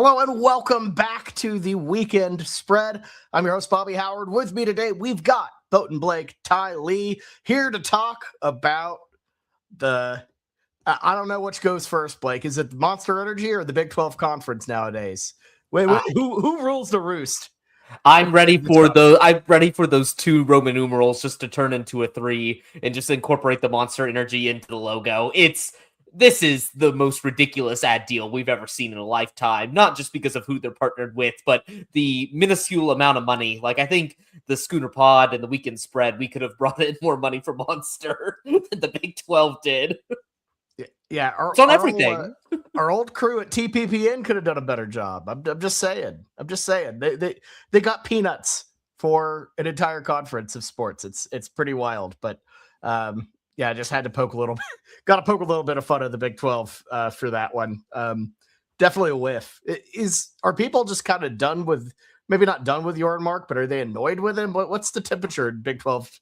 Hello and welcome back to the Weekend Spread. I'm your host, Bobby Howard. With me today, we've got Boatin Blake, Ty Lee, here to talk about the... I don't know which goes first, Blake. Is it Monster Energy or the Big 12 Conference nowadays? Wait, who rules the roost? I'm ready for those two Roman numerals just to turn into a 3 and just incorporate the Monster Energy into the logo. This is the most ridiculous ad deal we've ever seen in a lifetime, not just because of who they're partnered with, but the minuscule amount of money. Like, I think the Schooner Pod and the Weekend Spread, we could have brought in more money for Monster than the Big 12 did. Yeah, it's on everything. Our old crew at TPPN could have done a better job. I'm just saying. They got peanuts for an entire conference of sports. It's pretty wild, but yeah, I just had to poke a little bit of fun at the Big 12 for that one. Definitely a whiff. Are people just kind of done with, maybe not done with Yormark, but are they annoyed with him? What's the temperature in Big 12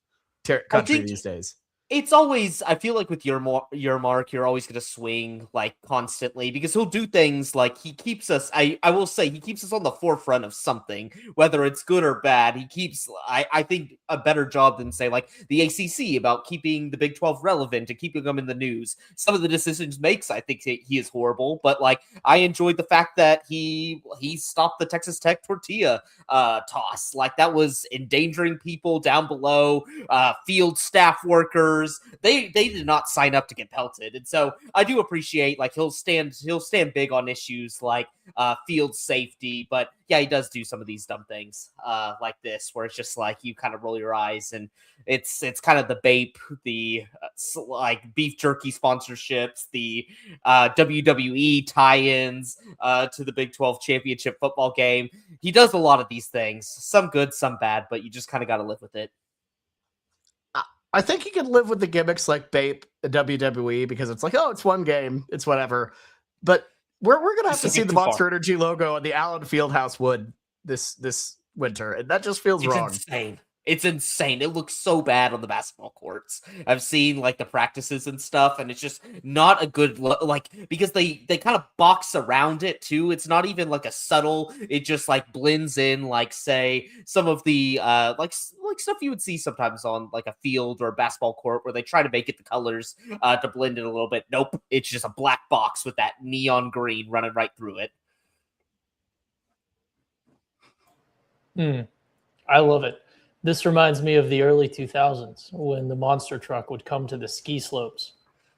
country these days? It's always, I feel like with Yormark, you're always going to swing like constantly because he'll do things like he keeps us, I will say, he keeps us on the forefront of something, whether it's good or bad. He keeps, I think, a better job than, say, like the ACC about keeping the Big 12 relevant and keeping them in the news. Some of the decisions makes, I think he is horrible, but like I enjoyed the fact that he stopped the Texas Tech tortilla toss. Like that was endangering people down below, field staff workers. They did not sign up to get pelted, and so I do appreciate like he'll stand big on issues like field safety. But yeah, he does do some of these dumb things like this, where it's just like you kind of roll your eyes, and it's kind of the BAPE, the like beef jerky sponsorships, the WWE tie-ins to the Big 12 championship football game. He does a lot of these things, some good, some bad, but you just kind of got to live with it. I think you can live with the gimmicks like BAPE, the WWE, because it's like, oh, it's one game, it's whatever. But we're gonna have to see the Monster Energy logo on the Allen Fieldhouse wood this winter, and that just feels wrong. It's insane. It looks so bad on the basketball courts. I've seen like the practices and stuff, and it's just not a good look. Like because they kind of box around it too. It's not even like a subtle. It just like blends in. Like say some of the like stuff you would see sometimes on like a field or a basketball court where they try to make it the colors to blend it a little bit. Nope, it's just a black box with that neon green running right through it. I love it. This reminds me of the early 2000s when the monster truck would come to the ski slopes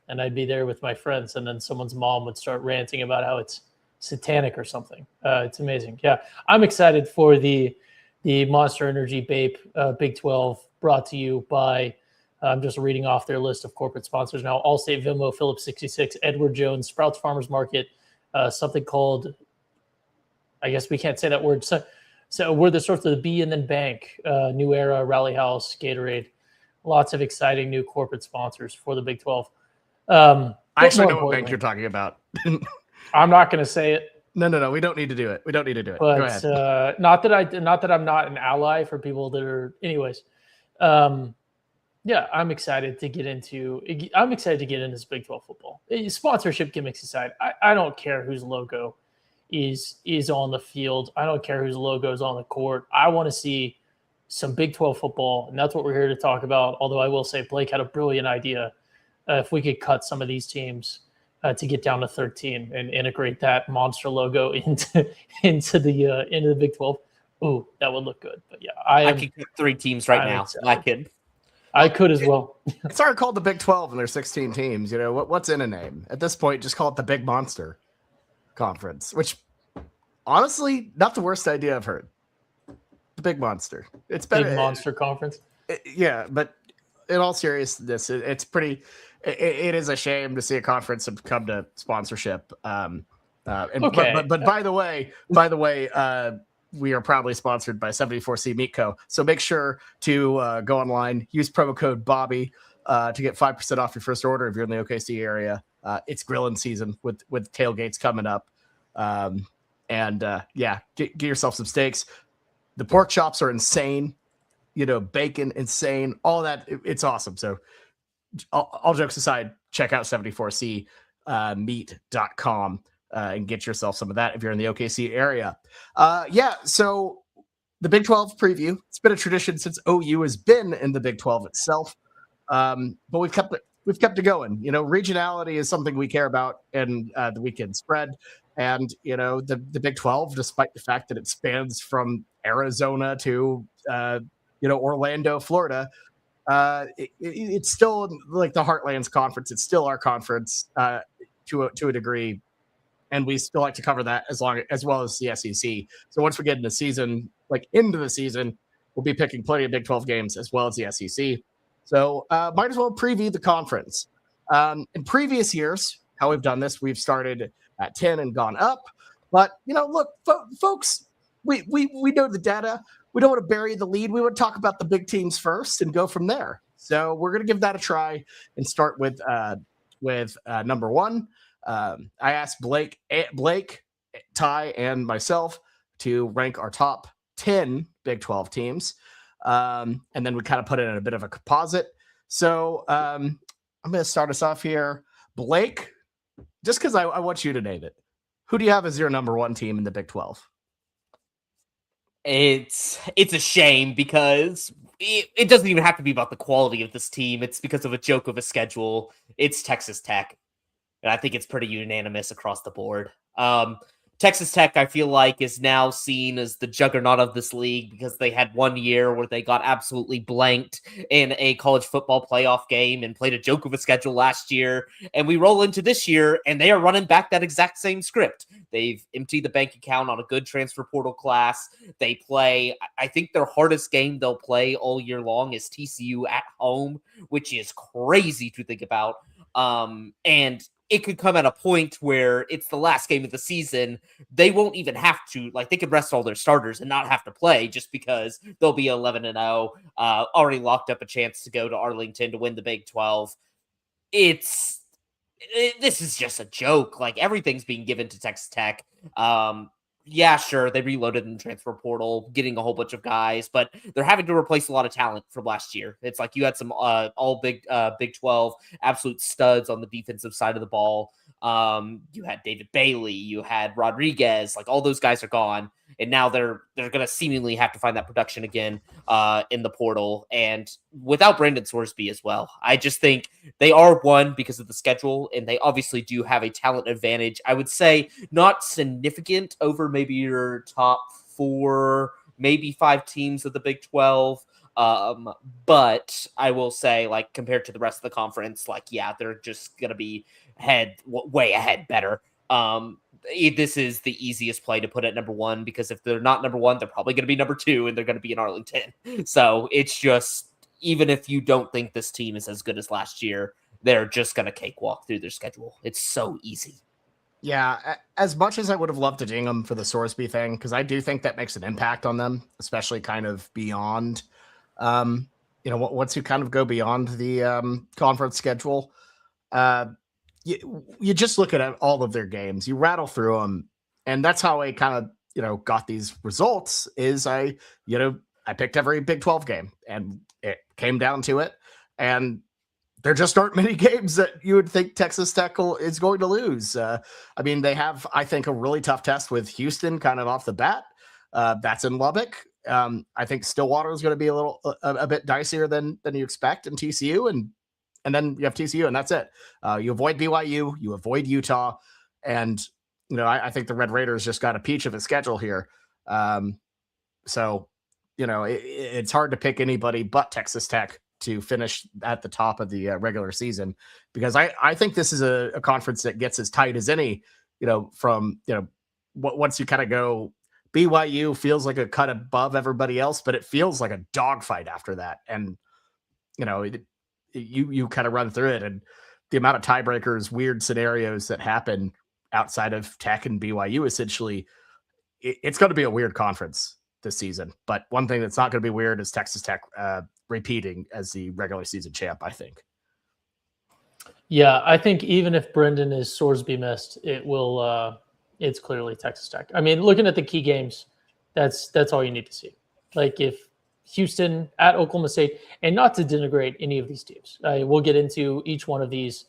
and I'd be there with my friends, and then someone's mom would start ranting about how it's satanic or something. It's amazing. Yeah, I'm excited for the Monster Energy BAPE Big 12 brought to you by, I'm just reading off their list of corporate sponsors now, Allstate, Venmo, Phillips 66, Edward Jones, Sprouts Farmers Market, something called, I guess we can't say that word, so we're the source of the B and then Bank, New Era, Rally House, Gatorade. Lots of exciting new corporate sponsors for the Big 12. I actually know what bank you're talking about. I'm not going to say it. No. We don't need to do it. But, go ahead. Not that I'm not an ally for people that are. Anyways, yeah, I'm excited to get into this Big 12 football. Sponsorship gimmicks aside, I don't care whose logo is on the field. I don't care whose logo is on the court. I want to see some Big 12 football, and that's what we're here to talk about. Although I will say Blake had a brilliant idea. If we could cut some of these teams to get down to 13 and integrate that monster logo into the Big 12, ooh, that would look good. But yeah, I could cut 3 teams right now. I could as well. It's already called the Big 12, and there's 16 teams. You know what's in a name at this point? Just call it the Big Monster Conference, which honestly, not the worst idea I've heard. The Big Monster. It's better. Big Monster Conference. Yeah, but in all seriousness, it's pretty. It is a shame to see a conference have come to sponsorship. Okay. But by the way, we are probably sponsored by 74C Meat Co. So make sure to go online, use promo code Bobby to get 5% off your first order if you're in the OKC area. It's grilling season with tailgates coming up. Get yourself some steaks. The pork chops are insane. Bacon, insane. All that, it's awesome. So all jokes aside, check out 74C meat.com. and get yourself some of that if you're in the OKC area. So the Big 12 preview. It's been a tradition since OU has been in the Big 12 itself, but we've kept it going. Regionality is something we care about in the weekend spread. And, the Big 12, despite the fact that it spans from Arizona to, Orlando, Florida, it's still like the Heartlands Conference. It's still our conference to a degree. And we still like to cover that as well as the SEC. So once we get into the season, we'll be picking plenty of Big 12 games as well as the SEC. So might as well preview the conference. In previous years, how we've done this, we've started at 10 and gone up. But, look, folks, we know the data. We don't want to bury the lead. We want to talk about the big teams first and go from there. So we're going to give that a try and start with number one. I asked Blake, Ty, and myself to rank our top 10 Big 12 teams. And then we kind of put it in a bit of a composite. So I'm going to start us off here. Blake, just because I want you to name it. Who do you have as your number one team in the Big 12? It's a shame because it doesn't even have to be about the quality of this team. It's because of a joke of a schedule. It's Texas Tech. And I think it's pretty unanimous across the board. Texas Tech, I feel like, is now seen as the juggernaut of this league because they had 1 year where they got absolutely blanked in a college football playoff game and played a joke of a schedule last year. And we roll into this year, and they are running back that exact same script. They've emptied the bank account on a good transfer portal class. They play, I think their hardest game they'll play all year long is TCU at home, which is crazy to think about. And it could come at a point where it's the last game of the season. They won't even have to, they could rest all their starters and not have to play just because they'll be 11-0, already locked up a chance to go to Arlington to win the Big 12. This is just a joke. Everything's being given to Texas Tech. Yeah, sure, they reloaded in the transfer portal, getting a whole bunch of guys, but they're having to replace a lot of talent from last year. It's like you had some all Big 12 absolute studs on the defensive side of the ball. You had David Bailey, you had Rodriguez, all those guys are gone, and now they're going to seemingly have to find that production again in the portal, and without Brandon Sorsby as well. I just think they are one because of the schedule, and they obviously do have a talent advantage. I would say not significant over maybe your top 4, maybe 5 teams of the Big 12. But I will say, compared to the rest of the conference, they're just going to be way ahead better. This is the easiest play to put at number 1 because if they're not number 1, they're probably going to be number 2 and they're going to be in Arlington. So it's just, even if you don't think this team is as good as last year, they're just going to cakewalk through their schedule. It's so easy. Yeah, as much as I would have loved to ding them for the Sorsby thing, because I do think that makes an impact on them, especially kind of beyond, once you kind of go beyond the conference schedule. You just look at all of their games, you rattle through them, and that's how I kind of, got these results is I picked every Big 12 game, and it came down to it, and there just aren't many games that you would think Texas Tech is going to lose. They have, I think, a really tough test with Houston kind of off the bat. That's in Lubbock. I think Stillwater is going to be a bit dicier than you expect in TCU, and then you have TCU, and that's it. You avoid BYU, you avoid Utah, and I think the Red Raiders just got a peach of a schedule here. So it's hard to pick anybody but Texas Tech to finish at the top of the regular season, because I think this is a conference that gets as tight as any, from, once you kind of go, BYU feels like a cut above everybody else, but it feels like a dogfight after that. And, you kind of run through it, and the amount of tiebreakers, weird scenarios that happen outside of Tech and BYU, essentially, it's going to be a weird conference this season. But one thing that's not going to be weird is Texas Tech repeating as the regular season champ, I think. Yeah, I think even if Brendan is Sorsby missed, it will. It's clearly Texas Tech. Looking at the key games, that's all you need to see. If Houston at Oklahoma State, and not to denigrate any of these teams, we'll get into each one of these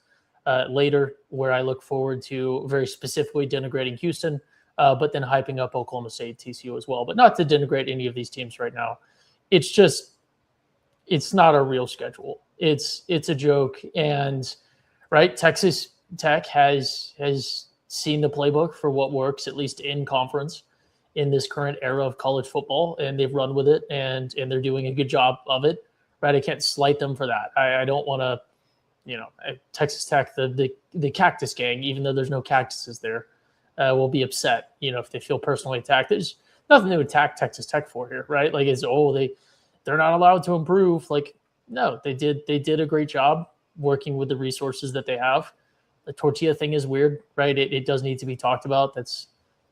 later, where I look forward to very specifically denigrating Houston, but then hyping up Oklahoma State, TCU as well. But not to denigrate any of these teams right now. It's just, it's not a real schedule. It's a joke. And right, Texas Tech has seen the playbook for what works, at least in conference, in this current era of college football, and they've run with it, and they're doing a good job of it. Right, I can't slight them for that. I don't want to, Texas Tech, the Cactus Gang, even though there's no cactuses there, will be upset, if they feel personally attacked. There's nothing to attack Texas Tech for here, right? Like, they're not allowed to improve. Like, no, they did a great job working with the resources that they have. The tortilla thing is weird, right? It does need to be talked about. That's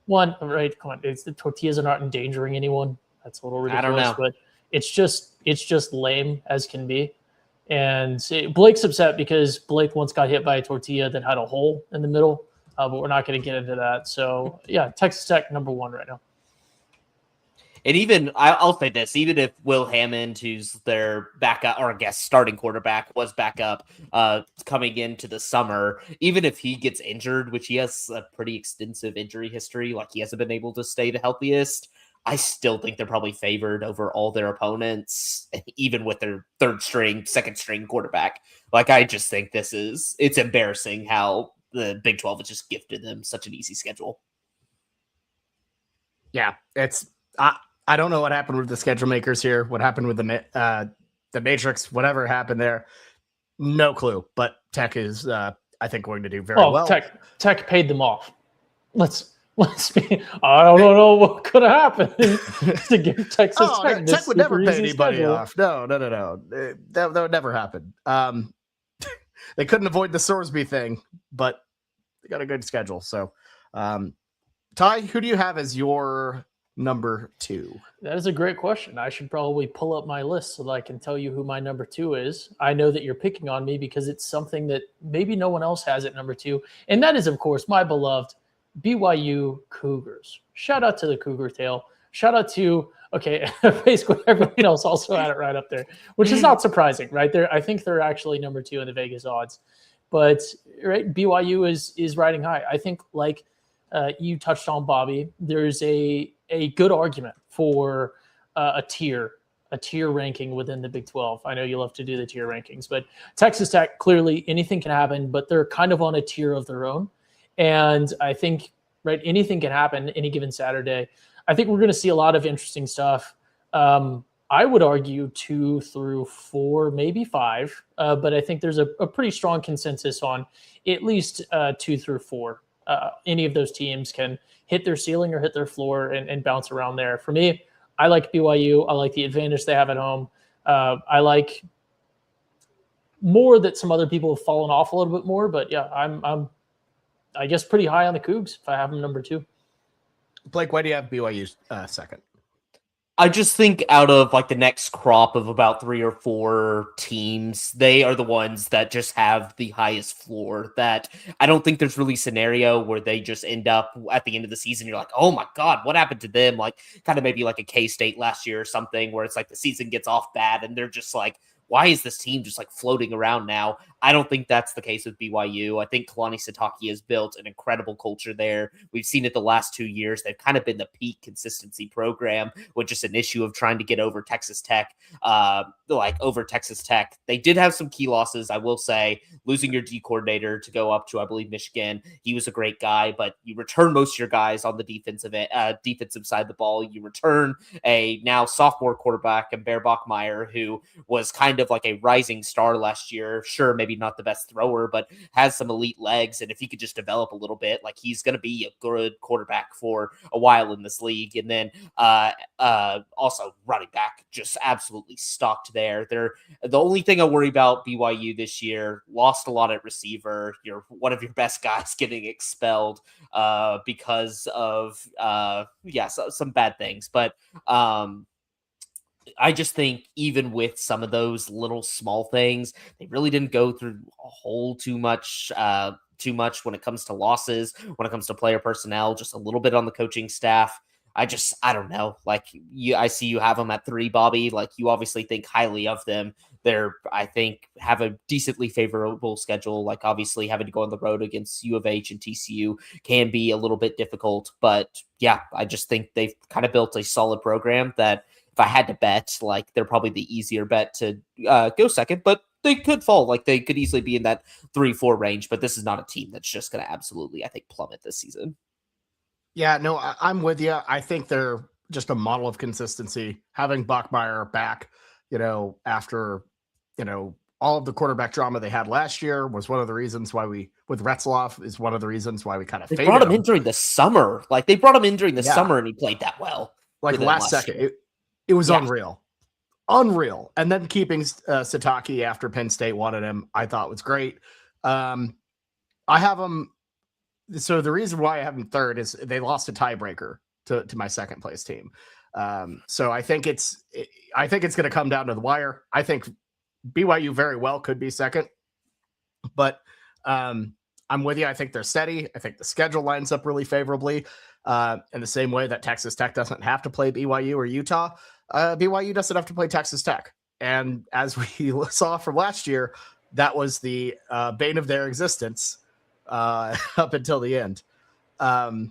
one, right? Come on, the tortillas are not endangering anyone. That's a little ridiculous. I don't know. But it's just lame as can be. And Blake's upset because Blake once got hit by a tortilla that had a hole in the middle, but we're not going to get into that. So, yeah, Texas Tech number 1 right now. And even, I'll say this, even if Will Hammond, who's their backup, or I guess starting quarterback, was backup coming into the summer, even if he gets injured, which he has a pretty extensive injury history, like he hasn't been able to stay the healthiest, I still think they're probably favored over all their opponents, even with their third string, second string quarterback. Like, I just think it's embarrassing how the Big 12 has just gifted them such an easy schedule. Yeah, I don't know what happened with the schedule makers here, what happened with the Matrix, whatever happened there. No clue, but Tech is, I think, going to do very well. Tech paid them off. Let's be. I don't know what could have happened to give Texas Tech. Tech would never pay anybody off. No. That would never happen. They couldn't avoid the Sorsby thing, but they got a good schedule. So, Ty, who do you have as your number 2? That is a great question. I should probably pull up my list so that I can tell you who my number 2 is. I know that you're picking on me because it's something that maybe no one else has at number 2. And that is, of course, my beloved BYU Cougars. Shout out to the Cougar Tail. Shout out to, basically everyone else also had it right up there, which is not surprising, right? I think they're actually number 2 in the Vegas odds. But right, BYU is riding high. I think, like you touched on, Bobby, there's a good argument for a tier ranking within the Big 12. I know you love to do the tier rankings, but Texas Tech, clearly anything can happen, but they're kind of on a tier of their own. And I think, right, anything can happen any given Saturday. I think we're going to see a lot of interesting stuff. I would argue 2 through 4, maybe 5, but I think there's a pretty strong consensus on at least 2 through 4. Any of those teams can hit their ceiling or hit their floor and bounce around there. For me, I like BYU. I like the advantage they have at home. I like more that some other people have fallen off a little bit more, but yeah, I'm I guess pretty high on the Cougs if I have them number 2. Blake, why do you have BYU second? I just think out of like the next crop of about 3 or 4 teams, they are the ones that just have the highest floor. That I don't think there's really a scenario where they just end up at the end of the season. You're like, oh my God, what happened to them? Like kind of maybe like a K-State last year or something where it's like the season gets off bad and they're just like, why is this team just like floating around now? I don't think that's the case with BYU. I think Kalani Sitake has built an incredible culture there. We've seen it the last 2 years. They've kind of been the peak consistency program with just an issue of trying to get over Texas Tech. They did have some key losses, I will say. Losing your D coordinator to go up to, I believe, Michigan. He was a great guy, but you return most of your guys on the defensive side of the ball. You return a now sophomore quarterback and Bear Bachmeier, who was kind of like a rising star last year. Sure, maybe not the best thrower, but has some elite legs. And if he could just develop a little bit, like he's going to be a good quarterback for a while in this league. And then also running back, just absolutely stocked there. They're the only thing I worry about BYU this year, lost a lot at receiver. You're one of your best guys getting expelled because of some bad things. But I just think even with some of those little small things, they really didn't go through a whole too much when it comes to losses, when it comes to player personnel, just a little bit on the coaching staff. I don't know. Like I see you have them at 3, Bobby. Like you obviously think highly of them. They're, I think, have a decently favorable schedule. Like obviously having to go on the road against U of H and TCU can be a little bit difficult. But yeah, I just think they've kind of built a solid program that if I had to bet, like they're probably the easier bet to go second. But they could fall. Like they could easily be in that 3-4 range. But this is not a team that's just going to absolutely, I think, plummet this season. Yeah, no, I'm with you. I think they're just a model of consistency. Having Bachmeier back, after, all of the quarterback drama they had last year was one of the reasons why with Retzloff is one of the reasons why we kind of they brought him in during the summer. Like they brought him in during the summer and he played that well. Like last second, it was unreal. And then keeping Sataki after Penn State wanted him, I thought was great. I have him. So the reason why I have them third is they lost a tiebreaker to my second place team. So I think it's going to come down to the wire. I think BYU very well could be second, but I'm with you. I think they're steady. I think the schedule lines up really favorably. In the same way that Texas Tech doesn't have to play BYU or Utah, BYU doesn't have to play Texas Tech. And as we saw from last year, that was the bane of their existence up until the end. Ty,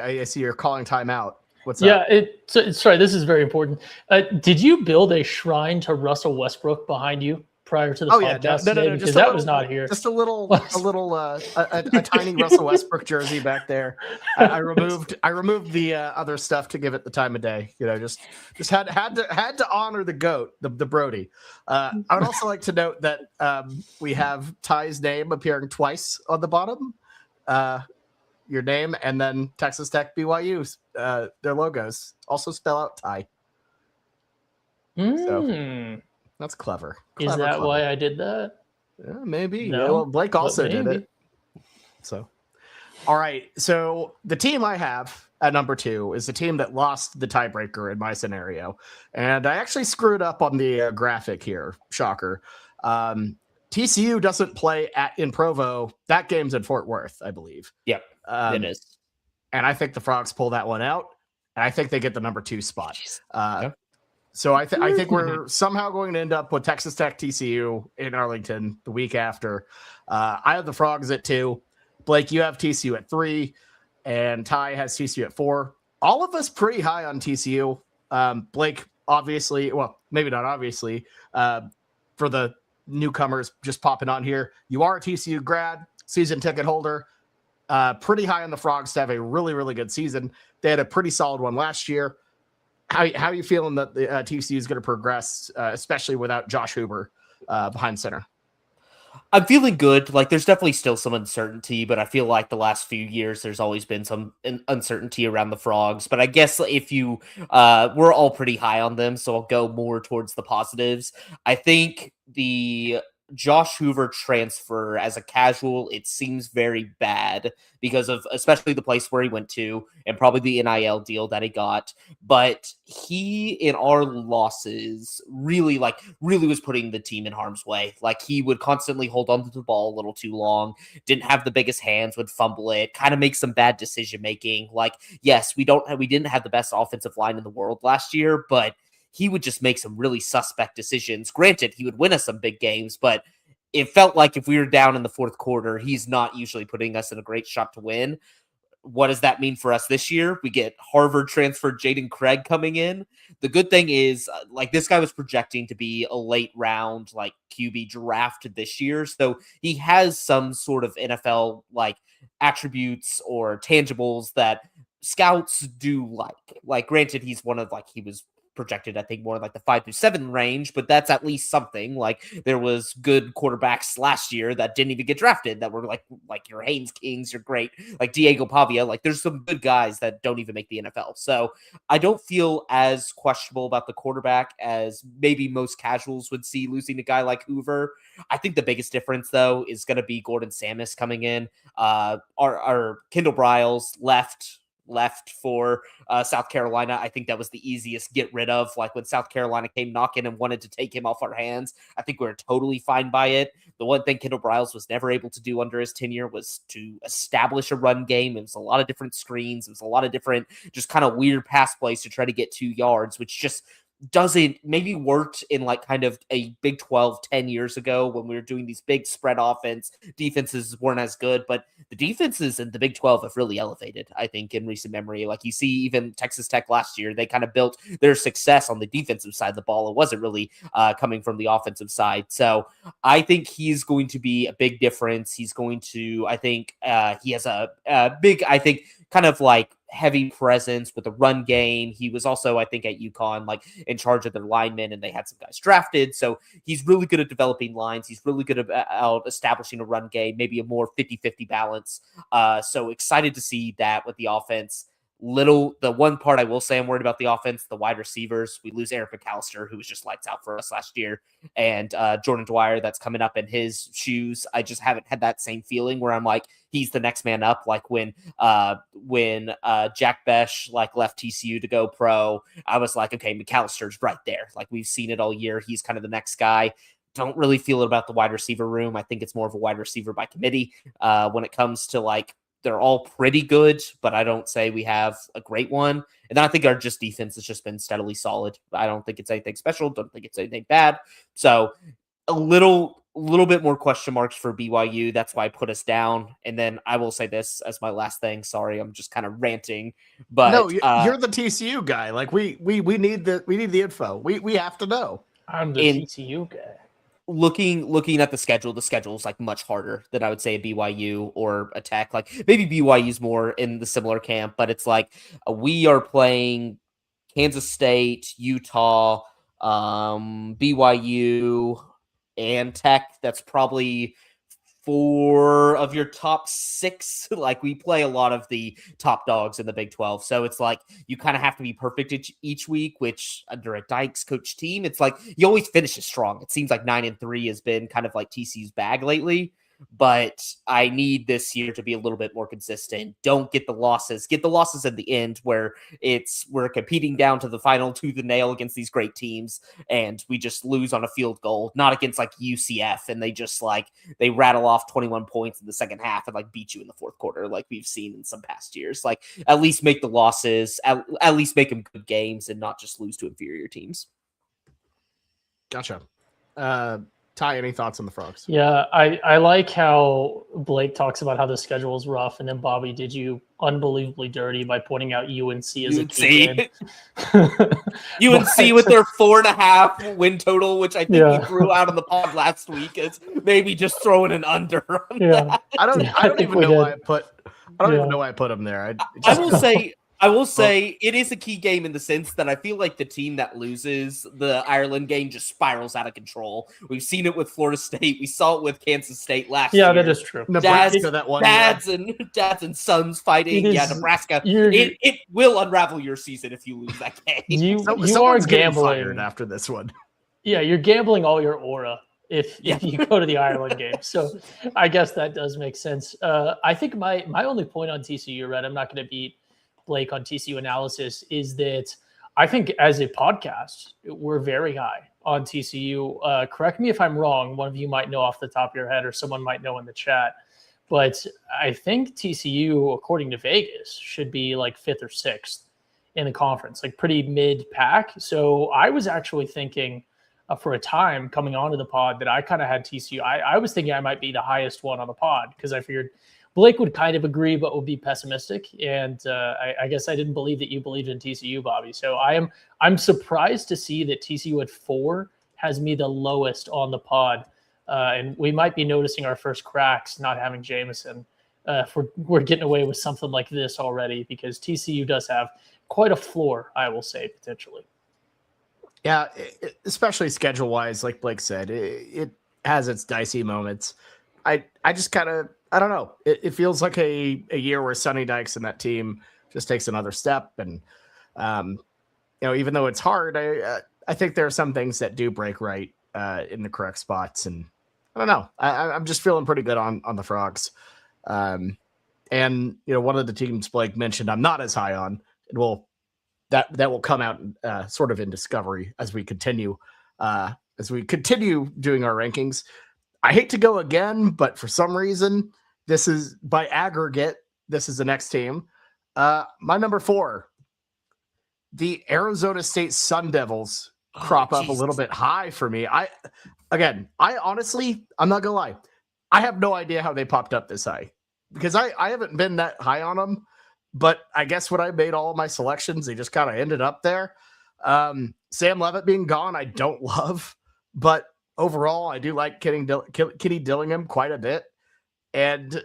I see you're calling timeout. What's up? Yeah, sorry, this is very important. Did you build a shrine to Russell Westbrook behind you prior to the podcast? No, because that was not here. Just a tiny Russell Westbrook jersey back there. I removed the other stuff to give it the time of day. Just had to honor the GOAT, the Brody. I would also like to note that we have Ty's name appearing twice on the bottom. Your name and then Texas Tech, BYU, their logos also spell out Ty. So that's clever. Is that why I did that? Yeah, maybe. No, yeah, well, Blake also did it. So, all right. So the team I have at number 2 is the team that lost the tiebreaker in my scenario, and I actually screwed up on the graphic here. Shocker. TCU doesn't play in Provo. That game's in Fort Worth, I believe. Yep, it is. And I think the Frogs pull that one out, and I think they get the number 2 spot. So I think we're somehow going to end up with Texas Tech, TCU in Arlington the week after. I have the Frogs at 2. Blake, you have TCU at 3, and Ty has TCU at 4. All of us pretty high on TCU. Blake, obviously, well, maybe not obviously, for the newcomers just popping on here, you are a TCU grad, season ticket holder. Pretty high on the Frogs to have a really, really good season. They had a pretty solid one last year. How are you feeling that the TCU is going to progress, especially without Josh Huber behind center? I'm feeling good. Like there's definitely still some uncertainty, but I feel like the last few years there's always been some uncertainty around the Frogs. But I guess if you we're all pretty high on them, so I'll go more towards the positives. I think the Josh Hoover transfer as a casual, it seems very bad because of especially the place where he went to and probably the NIL deal that he got. But he, in our losses, really was putting the team in harm's way. Like he would constantly hold on to the ball a little too long, didn't have the biggest hands, would fumble it, kind of make some bad decision making. Like, yes, we didn't have the best offensive line in the world last year, but he would just make some really suspect decisions. Granted, he would win us some big games, but it felt like if we were down in the fourth quarter, he's not usually putting us in a great shot to win. What does that mean for us this year? We get Harvard transfer Jaden Craig coming in. The good thing is, this guy was projecting to be a late round, QB drafted this year. So he has some sort of NFL, attributes or tangibles that scouts do like. Granted, he's one of, he was projected, I think, more like the 5 through 7 range, but that's at least something. Like there was good quarterbacks last year that didn't even get drafted that were like your Haynes Kings, you're great, like Diego Pavia. Like there's some good guys that don't even make the NFL. So I don't feel as questionable about the quarterback as maybe most casuals would see losing a guy like Hoover. I think the biggest difference though is going to be Gordon Samus coming in. Our Kendall Briles left left for South Carolina. I think that was the easiest get rid of. Like when South Carolina came knocking and wanted to take him off our hands, I think we were totally fine by it. The one thing Kendall Briles was never able to do under his tenure was to establish a run game. It was a lot of different screens. It was a lot of different just kind of weird pass plays to try to get 2 yards, which just doesn't maybe worked in like kind of a Big 12 10 years ago when we were doing these big spread defenses weren't as good, but the defenses in the Big 12 have really elevated, I think, in recent memory. Like you see even Texas Tech last year, they kind of built their success on the defensive side of the ball. It wasn't really coming from the offensive side. So I think he's going to be a big difference. He's going to, I think he has a big, I think, kind of like heavy presence with the run game. He was also, I think, at UConn, like in charge of their linemen, and they had some guys drafted. So he's really good at developing lines. He's really good at establishing a run game, maybe a more 50-50 balance. So excited to see that with the offense. The one part I will say I'm worried about the offense, the wide receivers. We lose Eric McAllister, who was just lights out for us last year, and Jordan Dwyer, that's coming up in his shoes. I just haven't had that same feeling where I'm like, he's the next man up. Like when Jack Besh like left TCU to go pro, I was like, okay, McAllister's right there. Like we've seen it all year. He's kind of the next guy. Don't really feel it about the wide receiver room. I think it's more of a wide receiver by committee when it comes to like, they're all pretty good, but I don't say we have a great one. And then I think our just defense has just been steadily solid. I don't think it's anything special. Don't think it's anything bad. So a little bit more question marks for BYU. That's why I put us down. And then I will say this as my last thing. Sorry, I'm just kind of ranting. But no, you're the TCU guy. Like we need the info. We have to know. I'm the TCU guy. Looking at the schedule is like much harder than I would say a BYU or a Tech. Like maybe BYU's more in the similar camp, but it's like we are playing Kansas State, Utah, BYU, and Tech. That's probably 4 of your top 6. Like we play a lot of the top dogs in the Big 12. So it's like you kind of have to be perfect each week, which under a Dykes coach team, it's like you always finish it strong. It seems like 9-3 has been kind of like TCU's bag lately. But I need this year to be a little bit more consistent. Don't get the losses. Get the losses at the end where we're competing down to the final tooth and nail against these great teams, and we just lose on a field goal, not against like UCF, and they just like they rattle off 21 points in the second half and like beat you in the fourth quarter, like we've seen in some past years. Like at least make the losses, at least make them good games, and not just lose to inferior teams. Gotcha. Ty, any thoughts on the Frogs? Yeah, I like how Blake talks about how the schedule is rough, and then Bobby did you unbelievably dirty by pointing out UNC as a key game. UNC with their 4.5 win total, which I think we threw out on the pod last week, is maybe just throwing an under on that. I don't even know why I put them there. I will say it is a key game in the sense that I feel like the team that loses the Ireland game just spirals out of control. We've seen it with Florida State. We saw it with Kansas State last year. Yeah, that is true. Dads and sons fighting. Nebraska. It will unravel your season if you lose that game. You are gambling after this one. Yeah, you're gambling all your aura if you go to the Ireland game. So I guess that does make sense. I think my only point on TCU, Red, I'm not going to beat Blake on TCU analysis, is that I think as a podcast, we're very high on TCU. Correct me if I'm wrong. One of you might know off the top of your head, or someone might know in the chat. But I think TCU, according to Vegas, should be like 5th or 6th in the conference, like pretty mid-pack. So I was actually thinking for a time coming onto the pod that I kind of had TCU. I was thinking I might be the highest one on the pod because I figured Blake would kind of agree, but would be pessimistic. And I guess I didn't believe that you believed in TCU, Bobby. So I'm surprised to see that TCU at 4 has me the lowest on the pod. And we might be noticing our first cracks not having Jameson. We're getting away with something like this already, because TCU does have quite a floor, I will say, potentially. Yeah, especially schedule-wise, like Blake said, it has its dicey moments. I just kind of, I don't know. It feels like a year where Sonny Dykes and that team just takes another step. And, even though it's hard, I think there are some things that do break right in the correct spots. And I don't know. I'm just feeling pretty good on the Frogs. And one of the teams Blake mentioned I'm not as high on, and that will come out sort of in discovery as we continue doing our rankings. I hate to go again, but for some reason, this is by aggregate. This is the next team. My number 4, the Arizona State Sun Devils crop up a little bit high for me. I honestly, I'm not gonna lie, I have no idea how they popped up this high because I haven't been that high on them. But I guess when I made all of my selections, they just kind of ended up there. Sam Levitt being gone, I don't love, but overall, I do like Kenny Dillingham quite a bit. And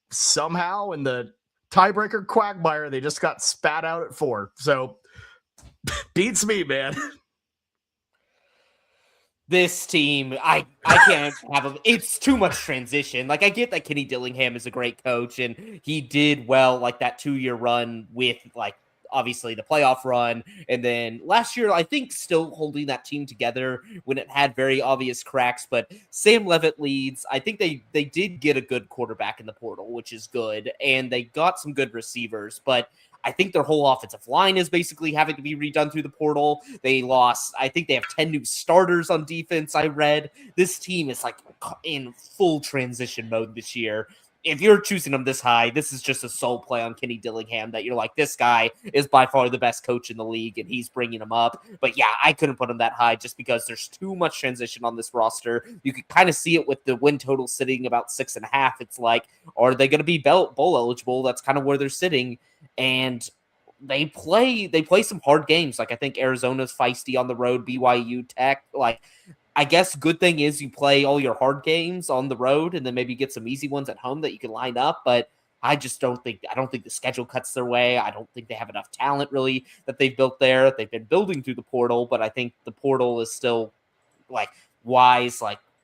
somehow in the tiebreaker quagmire, they just got spat out at 4. So beats me, man. This team, I can't have them. It's too much transition. Like, I get that Kenny Dillingham is a great coach, and he did well, like, that 2-year run with, like, obviously the playoff run. And then last year, I think still holding that team together when it had very obvious cracks. But Sam Levitt leads. I think they did get a good quarterback in the portal, which is good. And they got some good receivers. But I think their whole offensive line is basically having to be redone through the portal. They lost, I think they have 10 new starters on defense, I read. This team is like in full transition mode this year. If you're choosing them this high, this is just a sole play on Kenny Dillingham that you're like, this guy is by far the best coach in the league and he's bringing them up. But yeah, I couldn't put him that high just because there's too much transition on this roster. You could kind of see it with the win total sitting about 6.5. It's like, are they going to be bowl eligible? That's kind of where they're sitting. And they play some hard games. Like, I think Arizona's feisty on the road, BYU, Tech. Like, I guess good thing is you play all your hard games on the road and then maybe get some easy ones at home that you can line up. But I don't think the schedule cuts their way. I don't think they have enough talent really that they've built there. They've been building through the portal, but I think the portal is still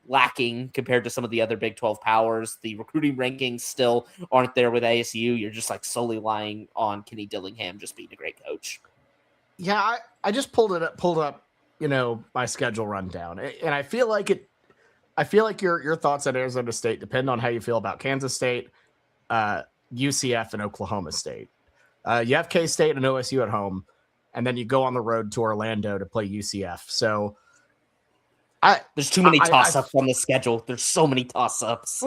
lacking compared to some of the other Big 12 powers. The recruiting rankings still aren't there with ASU. You're just like solely relying on Kenny Dillingham just being a great coach. Yeah, I just pulled up, my schedule rundown, and I feel like your thoughts on Arizona State depend on how you feel about Kansas State, UCF, and Oklahoma State. You have K-State and OSU at home, and then you go on the road to Orlando to play UCF. So there's too many toss-ups on the schedule. There's so many toss-ups.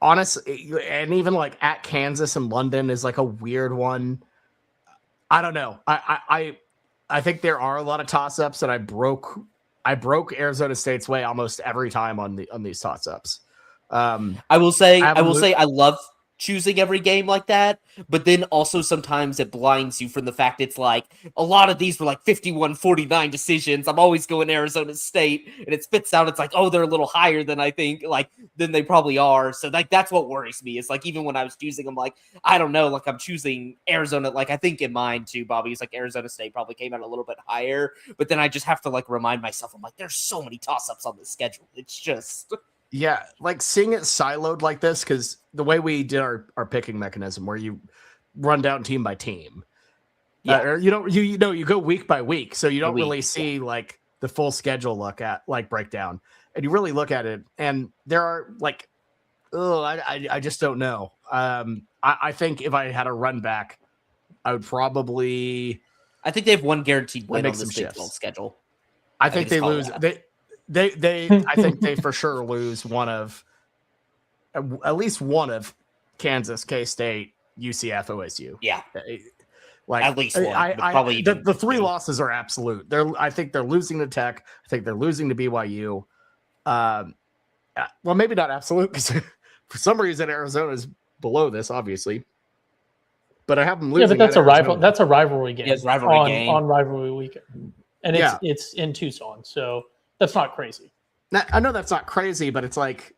Honestly, and even like at Kansas and London is like a weird one. I don't know. I think there are a lot of toss-ups, and I broke Arizona State's way almost every time on these toss-ups. I will say I love choosing every game like that, but then also sometimes it blinds you from the fact it's like a lot of these were like 51-49 decisions. I'm always going Arizona State, and it spits out. It's like, oh, they're a little higher than I think, than they probably are. So that's what worries me. It's like, even when I was choosing, I'm like, I don't know, like I'm choosing Arizona. Like I think in mine too, Bobby, it's like Arizona State probably came out a little bit higher, but then I just have to like remind myself, I'm like, there's so many toss-ups on the schedule. It's just... Yeah, like seeing it siloed like this, because the way we did our picking mechanism, where you run down team by team, or you go week by week, so you don't really see like the full schedule breakdown, and you really look at it, and there are like, I just don't know. I think if I had a run back, I would probably. I think they have one guaranteed win on the Big 12 schedule. I think they lose. I think they for sure lose at least one of Kansas, K-State, UCF, OSU. Yeah. Like at least one. Probably the 3 losses are absolute. I think they're losing to Tech. I think they're losing to BYU. Well, maybe not absolute, because for some reason Arizona's below this, obviously. But I have them losing. Yeah, but that's a rival. That's a rivalry game. Yeah, it's rivalry game on rivalry weekend, and it's in Tucson, so that's not crazy. I know that's not crazy, but it's like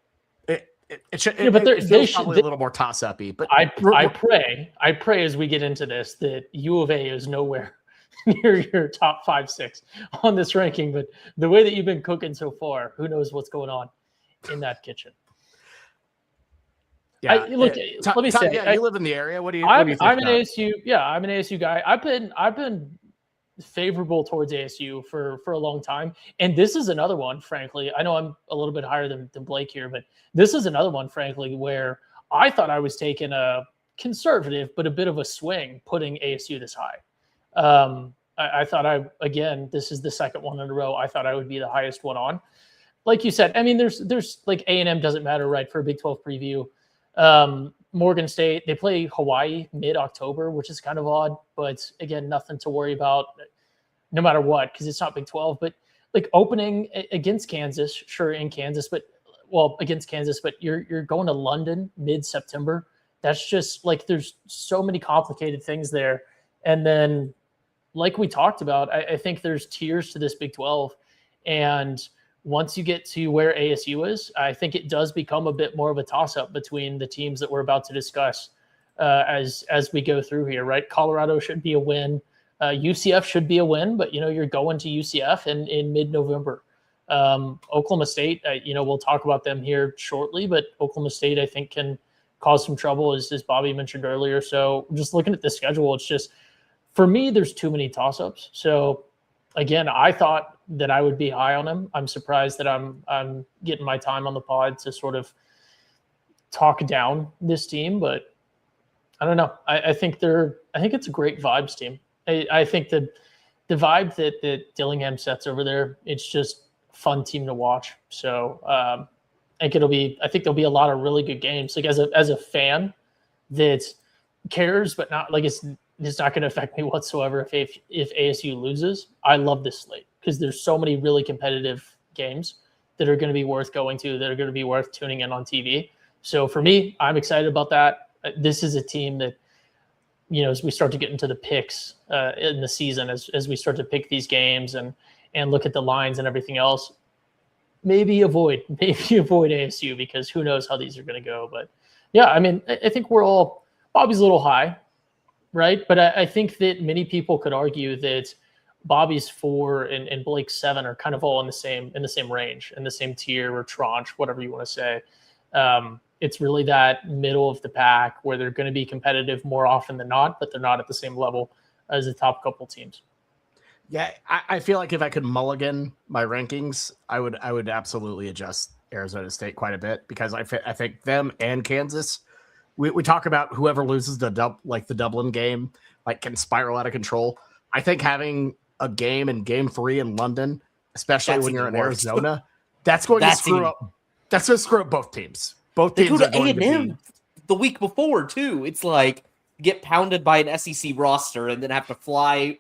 it should. Yeah, but they should probably a little more toss-uppy. But I pray as we get into this that U of A is nowhere near your top 5-6 on this ranking. But the way that you've been cooking so far, who knows what's going on in that kitchen? Yeah, let me say. Yeah, you live in the area. What do you? I'm think an ASU. Yeah, I'm an ASU guy. I've been favorable towards ASU for a long time, and this is another one. Frankly, I know I'm a little bit higher than Blake here, but this is another one, frankly, where I thought I was taking a conservative, but a bit of a swing putting ASU this high. I thought again, this is the second one in a row. I thought I would be the highest one on. Like you said, I mean, there's like A&M doesn't matter, right, for a Big 12 preview. Morgan State, they play Hawaii mid-October, which is kind of odd, but again, nothing to worry about no matter what, because it's not Big 12. But like opening against Kansas, sure, in Kansas, but against Kansas, but you're going to London mid-September. That's just like there's so many complicated things there. And then, like we talked about, I think there's tiers to this Big 12. And once you get to where ASU is, I think it does become a bit more of a toss-up between the teams that we're about to discuss as we go through here, right? Colorado should be a win. UCF should be a win, but, you're going to UCF in mid-November. Oklahoma State, we'll talk about them here shortly, but Oklahoma State, I think, can cause some trouble, as Bobby mentioned earlier. So just looking at the schedule, it's just, for me, there's too many toss-ups. So again, I thought that I would be high on him. I'm surprised that I'm getting my time on the pod to sort of talk down this team, but I don't know. I think it's a great vibes team. I think the vibe that Dillingham sets over there, it's just a fun team to watch. So I think there'll be a lot of really good games. Like as a fan that cares, but not like it's not going to affect me whatsoever if ASU loses. I love this slate because there's so many really competitive games that are going to be worth going to, that are going to be worth tuning in on TV. So for me, I'm excited about that. This is a team that, as we start to get into the picks in the season, as we start to pick these games and look at the lines and everything else, maybe avoid ASU, because who knows how these are going to go. But yeah, I mean, I think Bobby's a little high, right? But I think that many people could argue that Bobby's 4 and Blake's 7 are kind of all in the same range, in the same tier or tranche, whatever you want to say. It's really that middle of the pack where they're going to be competitive more often than not, but they're not at the same level as the top couple teams. Yeah, I feel like if I could mulligan my rankings, I would absolutely adjust Arizona State quite a bit, because I think them and Kansas, we talk about whoever loses the Dublin game, like, can spiral out of control. I think having a game in Game 3 in London, especially when you're in Arizona, that's going to screw up. That's going to screw up both teams. Both teams are going to be the week before too. It's like get pounded by an SEC roster and then have to fly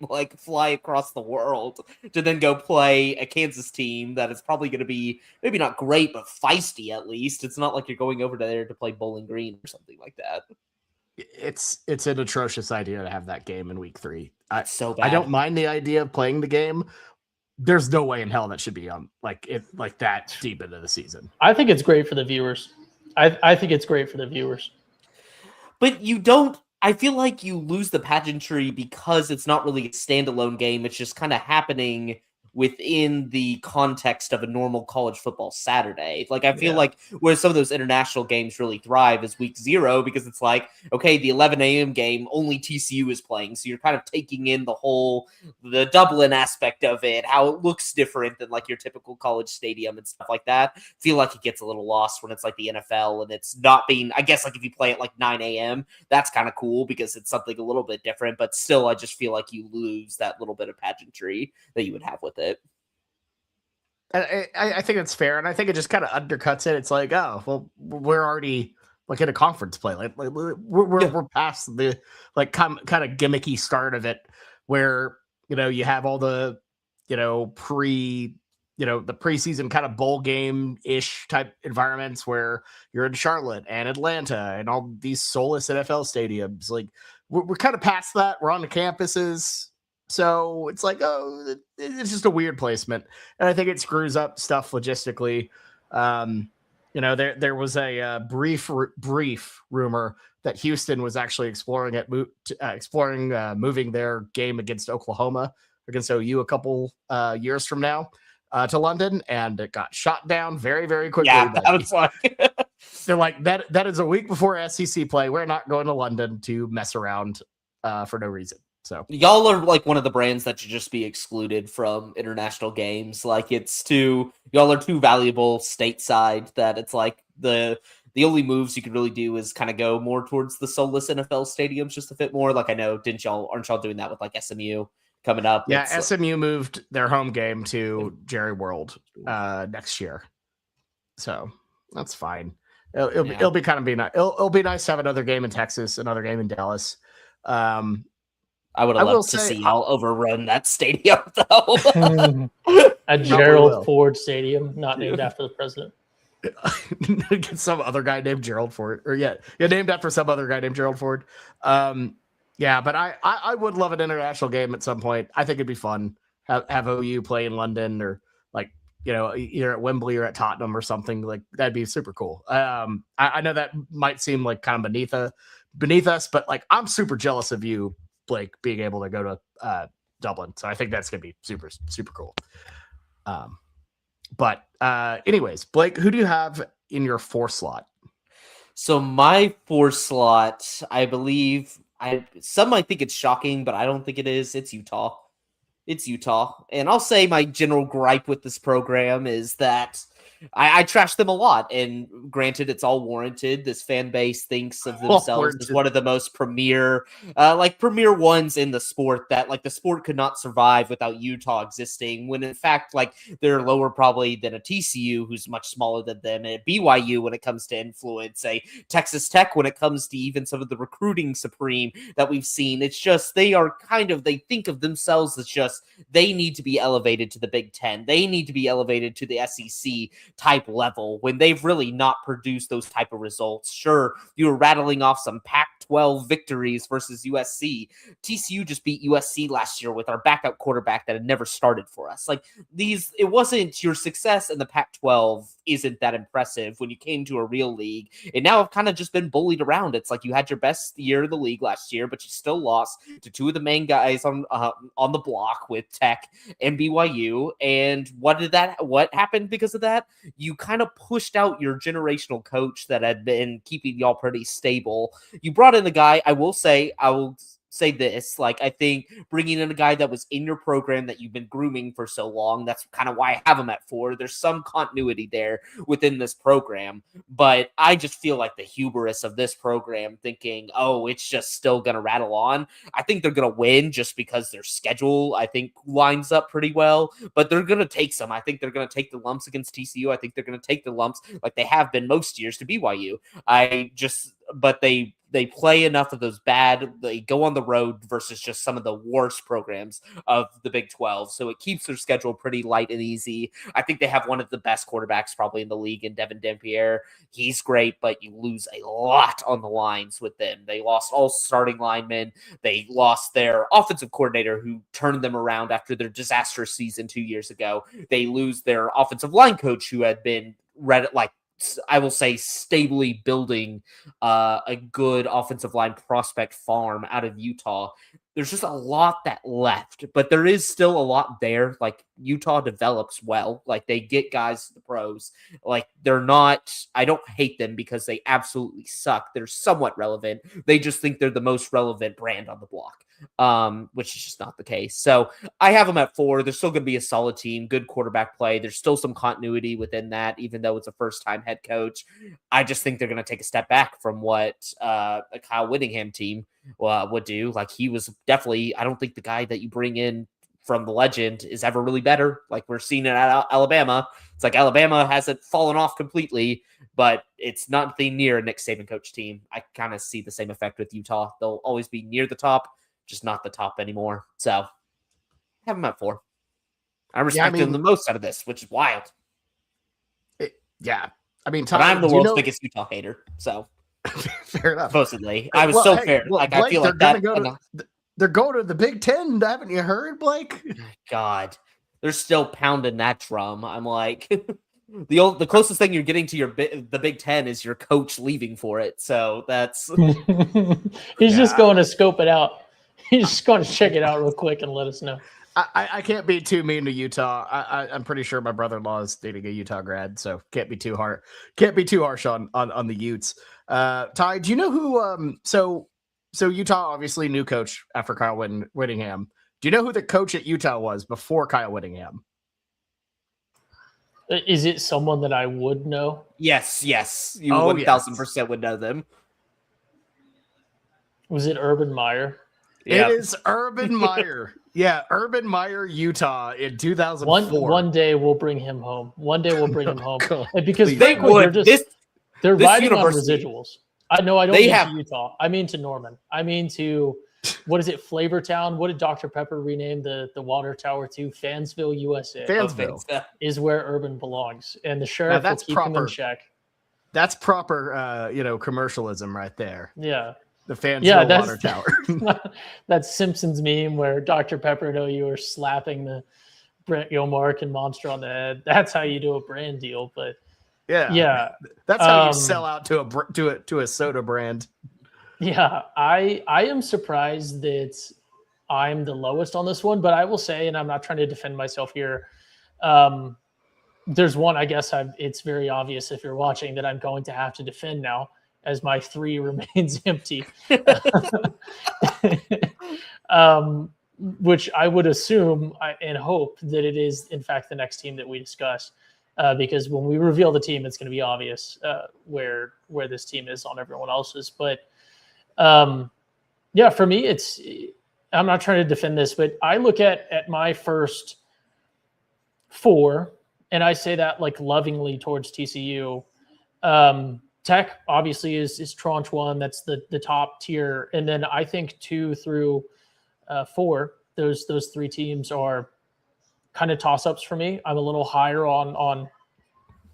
across the world to then go play a Kansas team that is probably going to be maybe not great, but feisty at least. It's not like you're going over there to play Bowling Green or something like that. It's an atrocious idea to have that game in week 3. So bad. I don't mind the idea of playing the game. There's no way in hell that should be on like that deep into the season. I think it's great for the viewers. I think it's great for the viewers. But you don't. I feel like you lose the pageantry because it's not really a standalone game. It's just kind of happening within the context of a normal college football Saturday. Like, I feel like where some of those international games really thrive is week 0, because it's like, okay, the 11 a.m. game, only TCU is playing. So you're kind of taking in the Dublin aspect of it, how it looks different than like your typical college stadium and stuff like that. I feel like it gets a little lost when it's like the NFL and it's not being, I guess, like if you play at like 9 a.m., that's kind of cool because it's something a little bit different. But still, I just feel like you lose that little bit of pageantry that you would have with it. I think it's fair, and I think it just kind of undercuts it. It's like, oh, well, we're already like in a conference play, like we're past the like kind of gimmicky start of it, where you have all the the preseason kind of bowl game ish type environments where you're in Charlotte and Atlanta and all these soulless NFL stadiums. Like we're kind of past that. We're on the campuses. So it's like, oh, it's just a weird placement. And I think it screws up stuff logistically. There was a brief rumor that Houston was actually exploring moving their game against Oklahoma, against OU a couple years from now to London, and it got shot down very, very quickly. Yeah, that was like they're like, that is a week before SEC play. We're not going to London to mess around for no reason. So y'all are like one of the brands that should just be excluded from international games. Like y'all are too valuable stateside that it's like the The only moves you could really do is kind of go more towards the soulless NFL stadiums just a bit more. Like I know, aren't y'all doing that with like SMU coming up? Yeah, SMU moved their home game to Jerry World next year, so that's fine. It'll be kind of nice. It'll be nice to have another game in Texas, another game in Dallas. I would have loved to see y'all overrun that stadium though. At Gerald Ford Stadium, not named after the president. Get some other guy named Gerald Ford, or named after some other guy named Gerald Ford. Yeah, but I would love an international game at some point. I think it'd be fun. Have OU play in London, or like either at Wembley or at Tottenham or something. Like that'd be super cool. I know that might seem like kind of beneath us, but like I'm super jealous of you, Blake, being able to go to Dublin. So I think that's gonna be super super cool. But anyways, Blake, who do you have in your 4 slot? So my 4 slot, I believe, some might think it's shocking, but I don't think it is. It's Utah. And I'll say my general gripe with this program is that I trash them a lot, and granted, it's all warranted. This fan base thinks of themselves as one of the most premier ones in the sport, that like the sport could not survive without Utah existing, when in fact, like they're lower probably than a TCU, who's much smaller than them, and BYU when it comes to influence, a Texas Tech when it comes to even some of the recruiting supreme that we've seen. It's just they think of themselves as just they need to be elevated to the Big Ten. They need to be elevated to the SEC type level, when they've really not produced those type of results. Sure, you were rattling off some Pac-12 victories versus USC. TCU just beat USC last year with our backup quarterback that had never started for us. Like it wasn't your success in the Pac-12 isn't that impressive when you came to a real league. And now I've kind of just been bullied around. It's like you had your best year of the league last year, but you still lost to 2 of the main guys on the block with Tech and BYU. And what happened because of that? You kind of pushed out your generational coach that had been keeping y'all pretty stable. You brought in a guy, I will say this, like I think bringing in a guy that was in your program that you've been grooming for so long, that's kind of why I have him at 4. There's some continuity there within this program, but I just feel like the hubris of this program thinking, oh, it's just still going to rattle on. I think they're going to win just because their schedule, I think, lines up pretty well, but they're going to take some. I think they're going to take the lumps against TCU. I think they're going to take the lumps like they have been most years to BYU. But they play enough of those they go on the road versus just some of the worst programs of the Big 12. So it keeps their schedule pretty light and easy. I think they have one of the best quarterbacks probably in the league in Devin Dampier. He's great, but you lose a lot on the lines with them. They lost all starting linemen. They lost their offensive coordinator who turned them around after their disastrous season 2 years ago. They lose their offensive line coach who had been I will say stably building a good offensive line prospect farm out of Utah. There's just a lot that left, but there is still a lot there. Like Utah develops well. Like they get guys to the pros. Like they're not, I don't hate them because they absolutely suck. They're somewhat relevant. They just think they're the most relevant brand on the block. Which is just not the case. So I have them at 4. They're still going to be a solid team, good quarterback play. There's still some continuity within that, even though it's a first-time head coach. I just think they're going to take a step back from what a Kyle Whittingham team would do. Like he was definitely, I don't think the guy that you bring in from the legend is ever really better. Like we're seeing it at Alabama. It's like Alabama hasn't fallen off completely, but it's nothing near a Nick Saban coach team. I kind of see the same effect with Utah. They'll always be near the top, just not the top anymore. So I have them at 4. I respect them the most out of this, which is wild. I mean, but I'm the world's biggest Utah hater. So fair enough. Supposedly, I was fair. Like Blake, I feel like they're going to the Big Ten. Haven't you heard, Blake? God, they're still pounding that drum. I'm like, the closest thing you're getting to the Big Ten is your coach leaving for it. So that's he's just going to scope it out. He's just going to check it out real quick and let us know. I can't be too mean to Utah. I'm pretty sure my brother-in-law is dating a Utah grad, so can't be too harsh on the Utes. Ty, do you know who? So Utah obviously new coach after Kyle Whittingham. Do you know who the coach at Utah was before Kyle Whittingham? Is it someone that I would know? Yes, you Oh, 1000% would know them. Was it Urban Meyer? Yeah. It is Urban Meyer. Yeah, Urban Meyer, Utah in 2004. One day we'll bring him home. One day we'll bring him home. God, And because please. They frankly, would. they're this riding university- on residuals. I know I don't They mean have- to Utah. I mean to Norman. I mean to what is it, Flavortown? What did Dr. Pepper rename the water tower to? Fansville, USA. Fansville. Is where Urban belongs. And the sheriff will that's keep him in proper. check. That's proper commercialism right there. Yeah. The Fansville that's- water tower. That Simpsons meme where Dr. Pepper and OU are slapping the Brent Gilmark and Monster on the head. That's how you do a brand deal. But yeah, That's how you sell out to a soda brand. yeah. I am surprised that I'm the lowest on this one, but I will say, and I'm not trying to defend myself here. There's one, I guess it's very obvious if you're watching that I'm going to have to defend now, as my 3 remains empty. Which I would assume and hope that it is, in fact, the next team that we discuss. Because when we reveal the team, it's going to be obvious where this team is on everyone else's. But for me, I'm not trying to defend this, but I look at my first 4, and I say that like lovingly towards TCU. Tech obviously is tranche 1. That's the top tier. And then I think 2 through 4, those 3 teams are kind of toss-ups for me. I'm a little higher on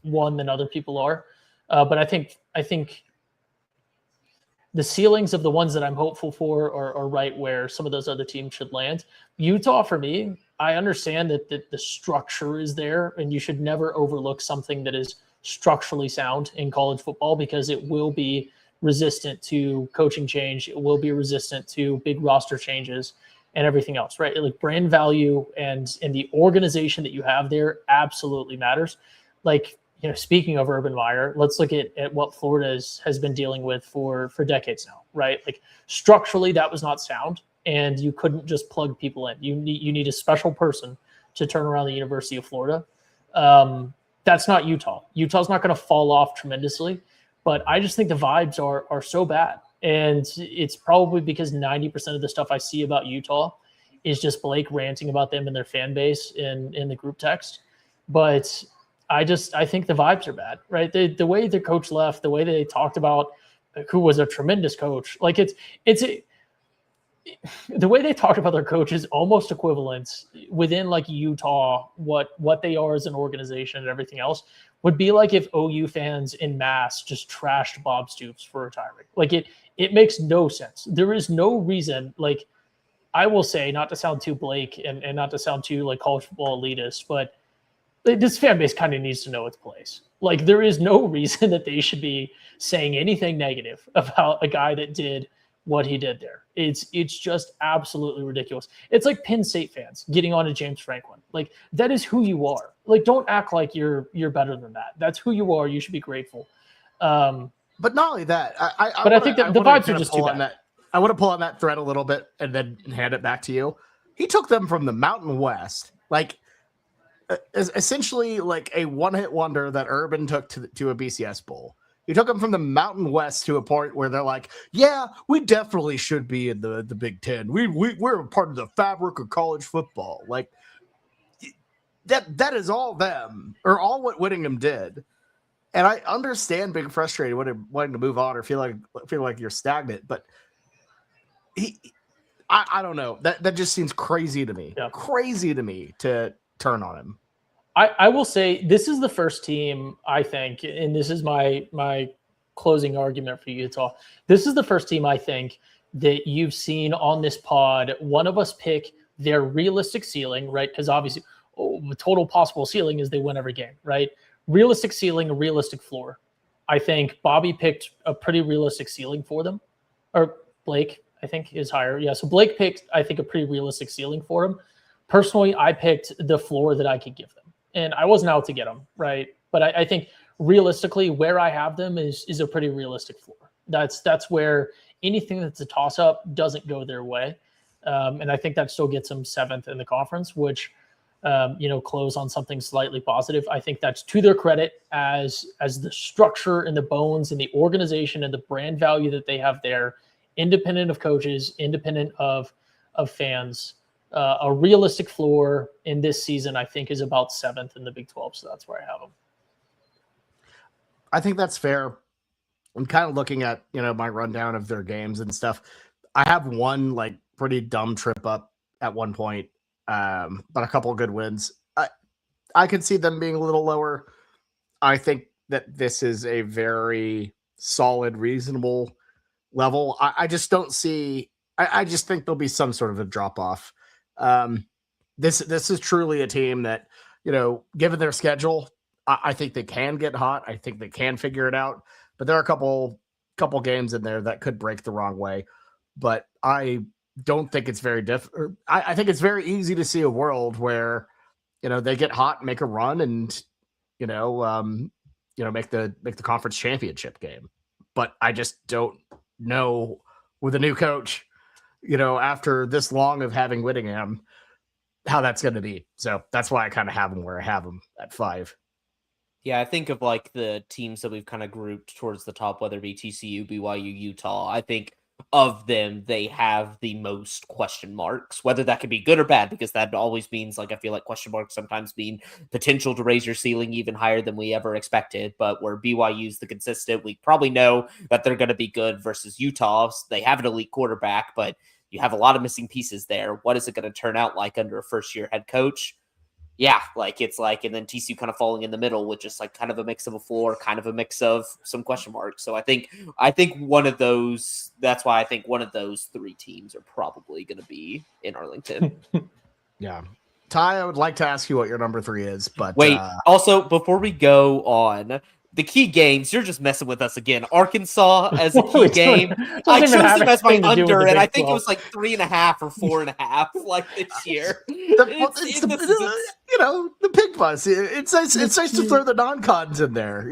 1 than other people are. But I think the ceilings of the ones that I'm hopeful for are right where some of those other teams should land. Utah, for me, I understand that the structure is there, and you should never overlook something that is structurally sound in college football, because it will be resistant to coaching change. It will be resistant to big roster changes and everything else, right? Like brand value and the organization that you have there absolutely matters. Like, speaking of Urban Meyer, let's look at what Florida has been dealing with for decades now, right? Like structurally, that was not sound, and you couldn't just plug people in. You need a special person to turn around the University of Florida. That's not Utah. Utah's not going to fall off tremendously, but I just think the vibes are so bad. And it's probably because 90% of the stuff I see about Utah is just Blake ranting about them and their fan base in the group text. But I think the vibes are bad, right? The way the coach left, the way they talked about who was a tremendous coach, like the way they talked about their coach is almost equivalent within like Utah, what they are as an organization and everything else would be like if OU fans in mass just trashed Bob Stoops for retiring. Like it makes no sense. There is no reason, like I will say, not to sound too Blake and not to sound too like college football elitist, but this fan base kind of needs to know its place. Like there is no reason that they should be saying anything negative about a guy that did what he did there. It's just absolutely ridiculous. It's like Penn State fans getting on to James Franklin. Like that is who you are. Like don't act like you're better than that. That's who you are. You should be grateful. But not only that, I think the vibes are just too bad. I want to pull on that thread a little bit and then hand it back to you. He took them from the Mountain West, like essentially like a one-hit wonder that Urban took to a BCS bowl. He took them from the Mountain West to a point where they're like, yeah, we definitely should be in the Big Ten. We're a part of the fabric of college football. Like that is all them, or all what Whittingham did. And I understand being frustrated, wanting to move on or feel like you're stagnant, but I don't know. That just seems crazy to me. Yeah. Crazy to me to turn on him. I will say this is the first team, I think, and this is my closing argument for Utah. This is the first team, I think, that you've seen on this pod, one of us pick their realistic ceiling, right? Because obviously the total possible ceiling is they win every game, right? Realistic ceiling, a realistic floor. I think Bobby picked a pretty realistic ceiling for them. Or Blake, I think, is higher. Yeah, so Blake picked, I think, a pretty realistic ceiling for him. Personally, I picked the floor that I could give them. And I wasn't out to get them, right? But I think realistically, where I have them is a pretty realistic floor. That's where anything that's a toss-up doesn't go their way. And I think that still gets them 7th in the conference, which close on something slightly positive. I think that's to their credit as the structure and the bones and the organization and the brand value that they have there, independent of coaches, independent of fans. A realistic floor in this season, I think, is about 7th in the Big 12. So that's where I have them. I think that's fair. I'm kind of looking at, my rundown of their games and stuff. I have one like pretty dumb trip up at one point, but a couple of good wins. I could see them being a little lower. I think that this is a very solid, reasonable level. I just don't see. I just think there'll be some sort of a drop off. This is truly a team that, given their schedule, I think they can get hot. I think they can figure it out. But there are a couple games in there that could break the wrong way. But I don't think it's very different. I think it's very easy to see a world where, they get hot, make a run, and make the conference championship game. But I just don't know with a new coach, after this long of having Whittingham, how that's going to be. So that's why I kind of have them where I have them at 5. Yeah, I think of like the teams that we've kind of grouped towards the top, whether it be TCU, BYU, Utah. I think of them, they have the most question marks, whether that could be good or bad, because that always means, like, I feel like question marks sometimes mean potential to raise your ceiling even higher than we ever expected. But where BYU's the consistent, we probably know that they're going to be good versus Utah. They have an elite quarterback, but you have a lot of missing pieces there. What is it going to turn out like under a first-year head coach? Yeah, like it's like, and then TCU kind of falling in the middle with just like kind of a mix of a floor, kind of a mix of some question marks. So I think one of those, that's why I think one of those 3 teams are probably going to be in Arlington. Yeah. Ty, I would like to ask you what your number 3 is, but wait, also before we go on, the key games, you're just messing with us again. Arkansas as a key game. I chose them as my under, and I think it was like 3.5 or 4.5 like this year. The pig bus. It's nice to throw the non-cons in there,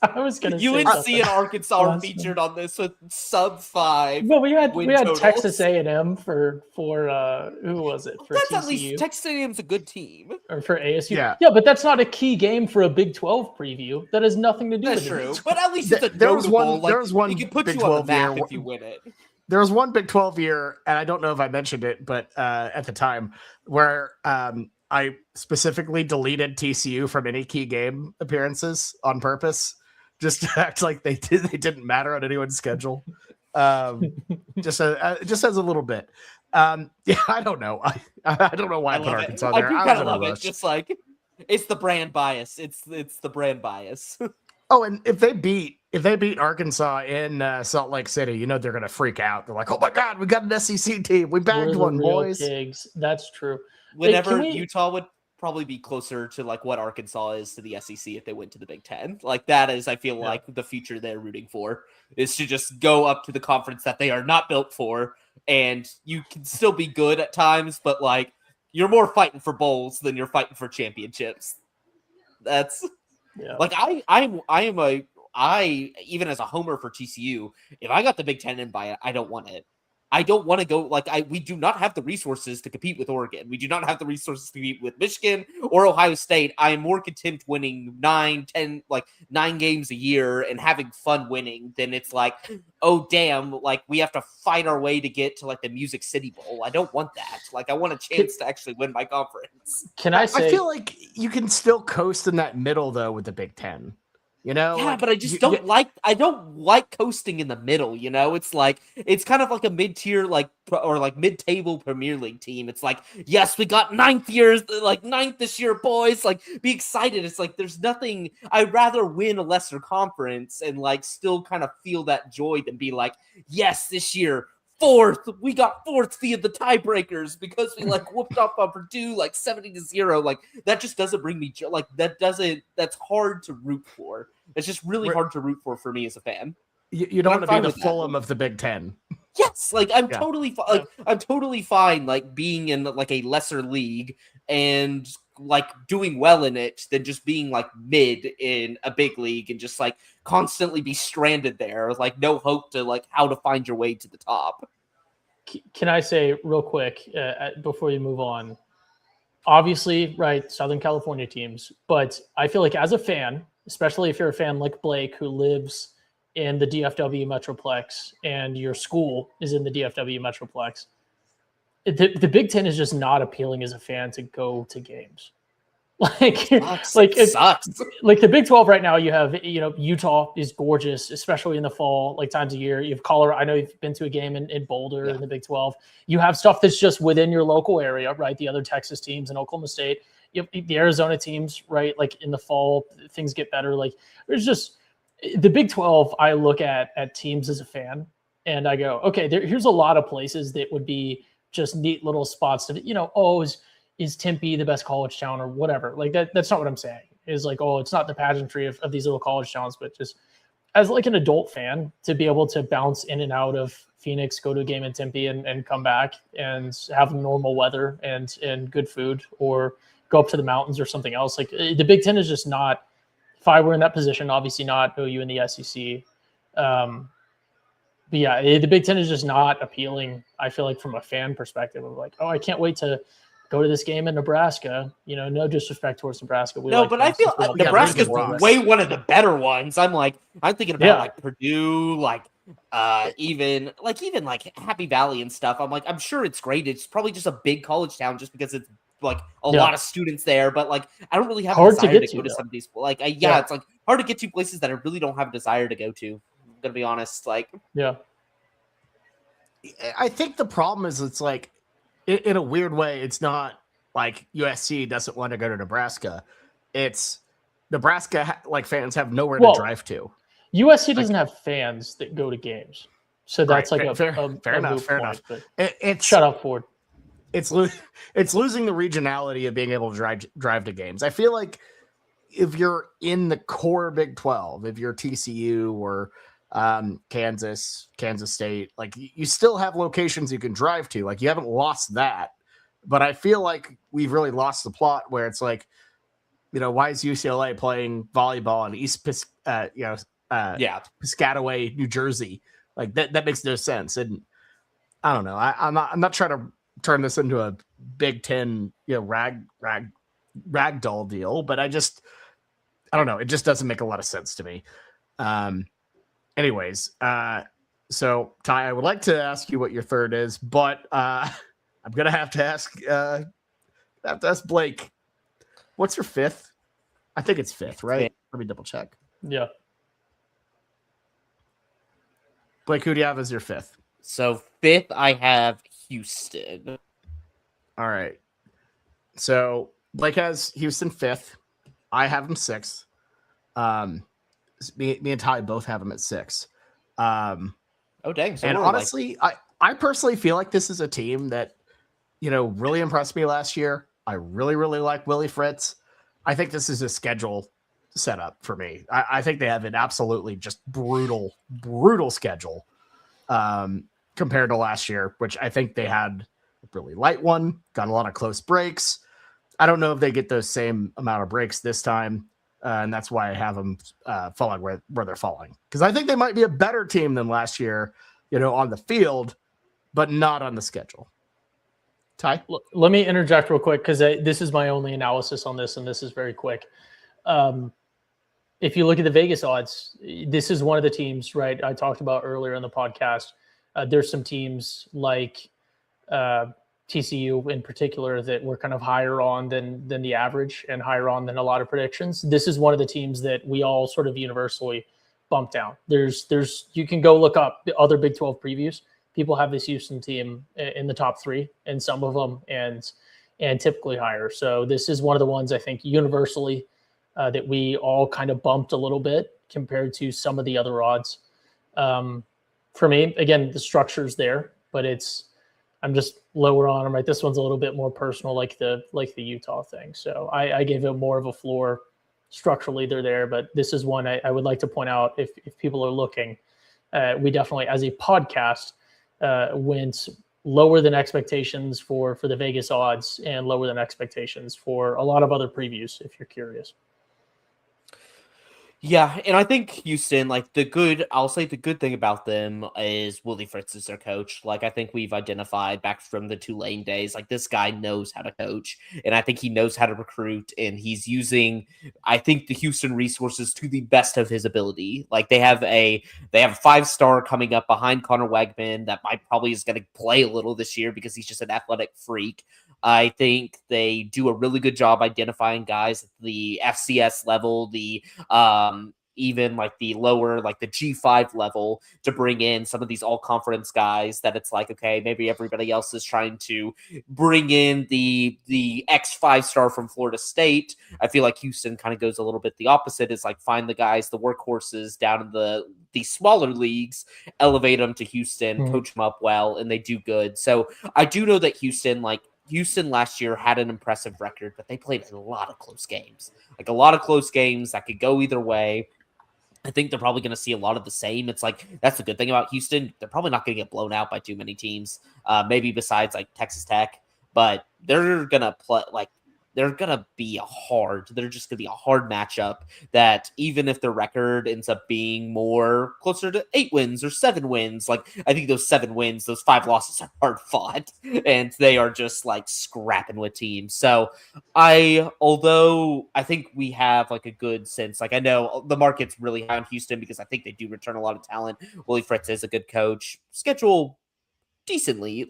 I was going to say UNC and Arkansas are featured on this with sub-5. Well, we had totals. Texas A&M for who was it? For that's TCU. At least Texas A&M's a good team. Or for ASU. Yeah, but that's not a key game for a Big 12 preview. That has nothing to do with it. That's true. But at least it's a there was one. You can put you on the map if you win it. There was one Big 12 year, and I don't know if I mentioned it, but at the time, where I specifically deleted TCU from any key game appearances on purpose, just to act like they didn't matter on anyone's schedule. Just as a little bit. I don't know. I don't know why I put Arkansas there. I kind of love it. Just like it's the brand bias. It's the brand bias. Oh, and if they beat Arkansas in Salt Lake City, they're gonna freak out. They're like, "Oh my God, we got an SEC team. We bagged one, boys." Pigs. That's true. Whenever Utah would probably be closer to like what Arkansas is to the SEC if they went to the Big Ten. Like that is, I feel like the future they're rooting for is to just go up to the conference that they are not built for, and you can still be good at times, but like you're more fighting for bowls than you're fighting for championships. That's. Yeah. Like I even as a homer for TCU, if I got the Big Ten in by it, I don't want it. I don't want to go we do not have the resources to compete with Oregon. We do not have the resources to compete with Michigan or Ohio State. I am more content winning 9 games a year and having fun winning than it's like, oh damn, like we have to fight our way to get to like the Music City Bowl. I don't want that. Like I want a chance to actually win my conference. Can I say I feel like you can still coast in that middle though with the Big Ten. Yeah, but I just don't like coasting in the middle, It's like it's kind of like a mid-tier or mid-table Premier League team. It's like, yes, we got ninth this year, boys. Like be excited. It's like there's nothing. I'd rather win a lesser conference and like still kind of feel that joy than be like, yes, this year 4th, we got 4th via the tiebreakers because we like whooped up on Purdue like 70-0. Like that just doesn't bring me joy. Like that's hard to root for. It's just really hard to root for me as a fan. You don't want to be the Fulham of the Big Ten. Yes, like I'm totally I'm totally fine like being in like a lesser league and like doing well in it than just being like mid in a big league and just like constantly be stranded there with like no hope to like how to find your way to the top. Can I say real quick before you move on? Obviously, right, Southern California teams, but I feel like as a fan, especially if you're a fan like Blake who lives in the DFW Metroplex and your school is in the DFW Metroplex, the Big Ten is just not appealing as a fan to go to games. Like It sucks. Like the Big 12 right now, you have, Utah is gorgeous, especially in the fall, like times a year. You have Colorado. I know you've been to a game in Boulder in the Big 12. You have stuff that's just within your local area, right? The other Texas teams and Oklahoma State. You have the Arizona teams, right? Like in the fall, things get better. Like there's just the Big 12. I look at teams as a fan and I go, okay, here's a lot of places that would be just neat little spots to, is Tempe the best college town or whatever? Like that's not what I'm saying. Is like, it's not the pageantry of these little college towns, but just as like an adult fan to be able to bounce in and out of Phoenix, go to a game in Tempe and come back and have normal weather and good food, or go up to the mountains or something else. Like the Big Ten is just not, if I were in that position, obviously not OU in the SEC. But yeah, the Big Ten is just not appealing. I feel like from a fan perspective of like, I can't wait to go to this game in Nebraska. No disrespect towards Nebraska. But I feel Nebraska's way one of the better ones. I'm thinking about like Purdue, like even like Happy Valley and stuff. I'm sure it's great. It's probably just a big college town just because it's like a lot of students there. But like I don't really have a desire to go to some of these. It's like hard to get to places that I really don't have a desire to go to. I'm gonna be honest. I think the problem is it's like, in a weird way, it's not like USC doesn't want to go to Nebraska. It's Nebraska fans have nowhere to drive to. USC doesn't have fans that go to games, so that's fair enough. Shut up, Ford. It's losing the regionality of being able to drive to games. I feel like if you're in the core Big 12, if you're TCU or Kansas State, like you still have locations you can drive to. Like you haven't lost that, but I feel like we've really lost the plot where it's like, why is UCLA playing volleyball in Piscataway, New Jersey? Like that makes no sense. And I don't know. I'm not trying to turn this into a Big Ten, ragdoll deal, but I don't know. It just doesn't make a lot of sense to me. Anyways, so Ty, I would like to ask you what your third is, but I'm gonna have to ask Blake. What's your fifth? I think it's fifth, right? Let me double check. Yeah. Blake, who do you have as your fifth? So fifth, I have Houston. All right. So Blake has Houston fifth. I have him sixth. Me and Ty both have him at 6. Dang! So and honestly, I personally feel like this is a team that, really impressed me last year. I really, really like Willie Fritz. I think this is a schedule setup for me. I think they have an absolutely just brutal schedule compared to last year, which I think they had a really light one, got a lot of close breaks. I don't know if they get those same amount of breaks this time. And that's why I have them falling where they're falling. Because I think they might be a better team than last year, on the field, but not on the schedule. Ty? Let me interject real quick because this is my only analysis on this, and this is very quick. If you look at the Vegas odds, this is one of the teams, right, I talked about earlier in the podcast. There's some teams like TCU in particular that we're kind of higher on than the average and higher on than a lot of predictions. This is one of the teams that we all sort of universally bump down. There's you can go look up the other Big 12 previews. People have this Houston team in the top 3 and some of them and typically higher. So this is one of the ones I think universally that we all kind of bumped a little bit compared to some of the other odds. For me, again, the structure's there, but I'm just lower on them, right? This one's a little bit more personal, like the Utah thing. So I gave it more of a floor. Structurally, they're there, but this is one I would like to point out if people are looking. We definitely, as a podcast, went lower than expectations for the Vegas odds and lower than expectations for a lot of other previews, if you're curious. Yeah, and I think Houston, I'll say the good thing about them is Willie Fritz is their coach. Like, I think we've identified back from the Tulane days, like, this guy knows how to coach, and I think he knows how to recruit, and he's using, I think, the Houston resources to the best of his ability. Like, they have a 5-star coming up behind Connor Wegman that might probably is going to play a little this year because he's just an athletic freak. I think they do a really good job identifying guys at the FCS level, even like the lower, like the G5 level, to bring in some of these all conference guys that it's like, okay, maybe everybody else is trying to bring in the X 5-star from Florida State. I feel like Houston kind of goes a little bit the opposite, is like find the guys, the workhorses down in the smaller leagues, elevate them to Houston, coach them up well, and they do good. So I do know that Houston last year had an impressive record, but they played a lot of close games. Like a lot of close games that could go either way. I think they're probably going to see a lot of the same. It's like, that's the good thing about Houston. They're probably not going to get blown out by too many teams, maybe besides like Texas Tech, but they're going to play they're just going to be a hard matchup that even if their record ends up being more closer to 8 wins or 7 wins, like I think those 7 wins, those 5 losses are hard fought and they are just like scrapping with teams. So although I think we have like a good sense, like I know the market's really high on Houston because I think they do return a lot of talent. Willie Fritz is a good coach. Schedule decently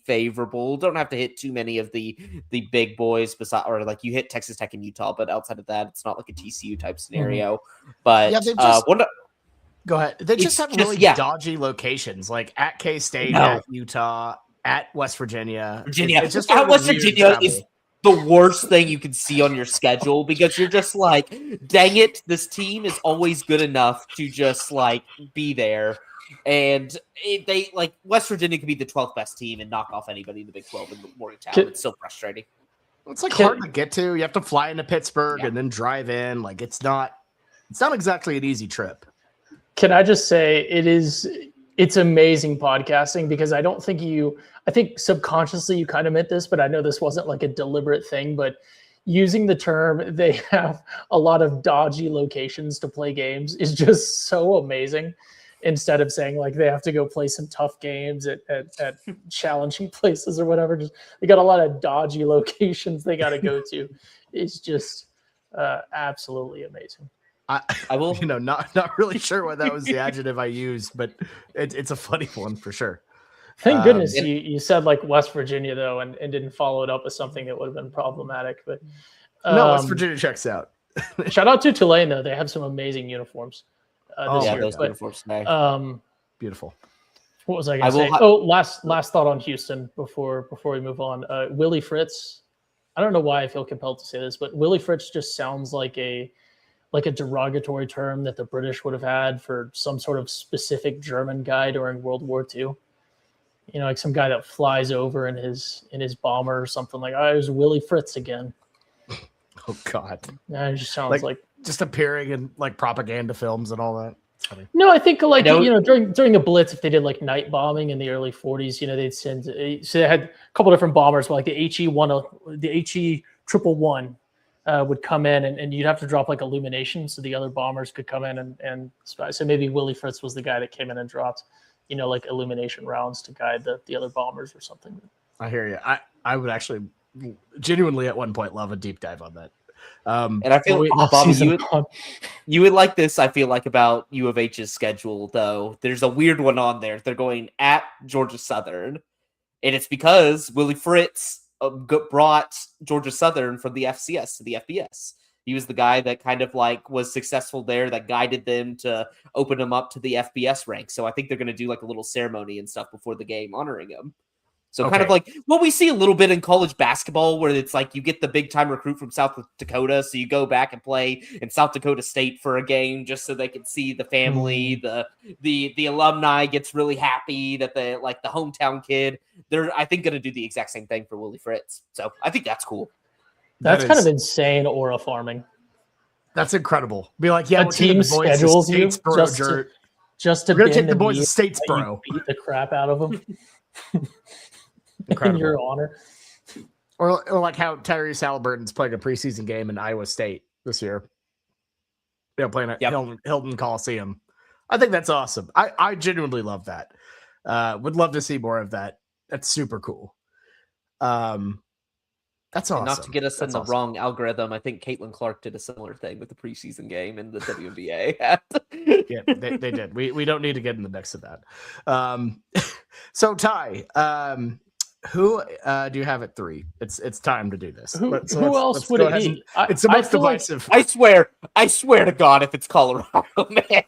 favorable. Don't have to hit too many of the big boys beside, or like you hit Texas Tech and Utah, but outside of that, it's not like a TCU type scenario. But yeah, go ahead. They just have really dodgy locations, like at K-State, at Utah, at West Virginia. It's just at West Virginia is the worst thing you can see on your schedule because you're just like, dang it, this team is always good enough to just like be there. And they like West Virginia could be the 12th best team and knock off anybody in the Big 12 in Morgantown. It's so frustrating. It's like hard to get to. You have to fly into Pittsburgh and then drive in. Like it's not exactly an easy trip. Can I just say it's amazing podcasting because I think subconsciously you kind of meant this, but I know this wasn't like a deliberate thing, but using the term they have a lot of dodgy locations to play games is just so amazing. Instead of saying like they have to go play some tough games at challenging places or whatever, just they got a lot of dodgy locations they got to go to. It's just absolutely amazing. I will, not really sure why that was the adjective I used, but it's a funny one for sure. Thank goodness you said like West Virginia though, and didn't follow it up with something that would have been problematic. But no, West Virginia checks out. Shout out to Tulane though; they have some amazing uniforms. This year. Those uniforms. Beautiful. What was I going to say? Last thought on Houston before we move on. Willie Fritz. I don't know why I feel compelled to say this, but Willie Fritz just sounds like a derogatory term that the British would have had for some sort of specific German guy during World War II. Like some guy that flies over in his bomber or something like, oh, there's Willie Fritz again. Oh God. It just sounds like just appearing in like propaganda films and all that. No, I think like during the Blitz, if they did like night bombing in the early 40s, they'd send. So they had a couple different bombers, but like the HE 111 would come in, and you'd have to drop like illumination so the other bombers could come in and spy. So maybe Willie Fritz was the guy that came in and dropped, like illumination rounds to guide the other bombers or something. I hear you. I would actually genuinely at one point love a deep dive on that. And I feel Bobby, you would like this. I feel like about U of H's schedule, though. There's a weird one on there. They're going at Georgia Southern, and it's because Willie Fritz brought Georgia Southern from the FCS to the FBS. He was the guy that kind of like was successful there, that guided them to open them up to the FBS ranks. So I think they're going to do like a little ceremony and stuff before the game honoring him. So kind of like what we see a little bit in college basketball, where it's like you get the big time recruit from South Dakota, so you go back and play in South Dakota State for a game just so they can see the family. The alumni gets really happy that the hometown kid. They're I think going to do the exact same thing for Willie Fritz. So I think that's cool. That's kind of insane aura farming. That's incredible. Be like, yeah, a team schedules you just to we're gonna take the boys to Statesboro, beat the crap out of them. In your honor. Or like how Tyrese Halliburton's playing a preseason game in Iowa State this year. playing at Yep. Hilton Coliseum. I think that's awesome. I genuinely love that. Would love to see more of that. That's super cool. That's awesome. And not to get us in That's the awesome. wrong algorithm, I think Caitlin Clark did a similar thing with the preseason game in the WNBA. Yeah, they did. We don't need to get in the mix of that. So Ty, who do you have at 3? It's time to do this. Who Let's else would go it ahead be? and- it's the most feel like- divisive. I swear to God, if it's Colorado, man.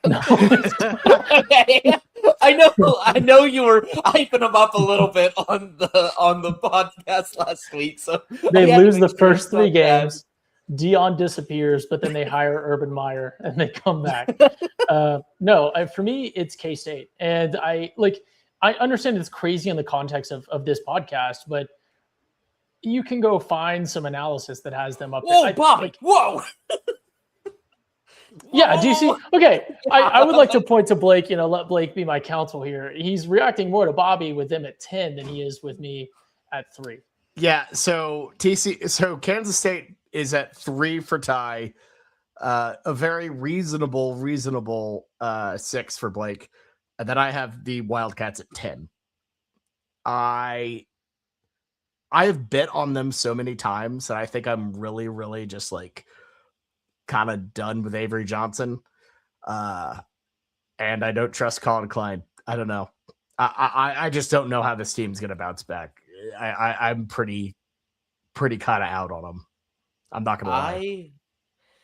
No, I know you were hyping them up a little bit on the podcast last week. So they I had to lose make the sure first 3 about that. games. Dion disappears, but then they hire Urban Meyer and they come back. For me, it's K-State, and I understand it's crazy in the context of this podcast, but you can go find some analysis that has them up Whoa, there. Bobby! Whoa! Yeah, DC. Okay, I would like to point to Blake. Let Blake be my counsel here. He's reacting more to Bobby with them at 10 than he is with me at 3. Yeah. So Kansas State is at 3 for Ty. A very reasonable 6 for Blake. And then I have the Wildcats at 10. I have bet on them so many times that I think I'm really, really just like kind of done with Avery Johnson. And I don't trust Colin Klein. I don't know. I just don't know how this team's going to bounce back. I'm pretty kind of out on them. I'm not going to lie.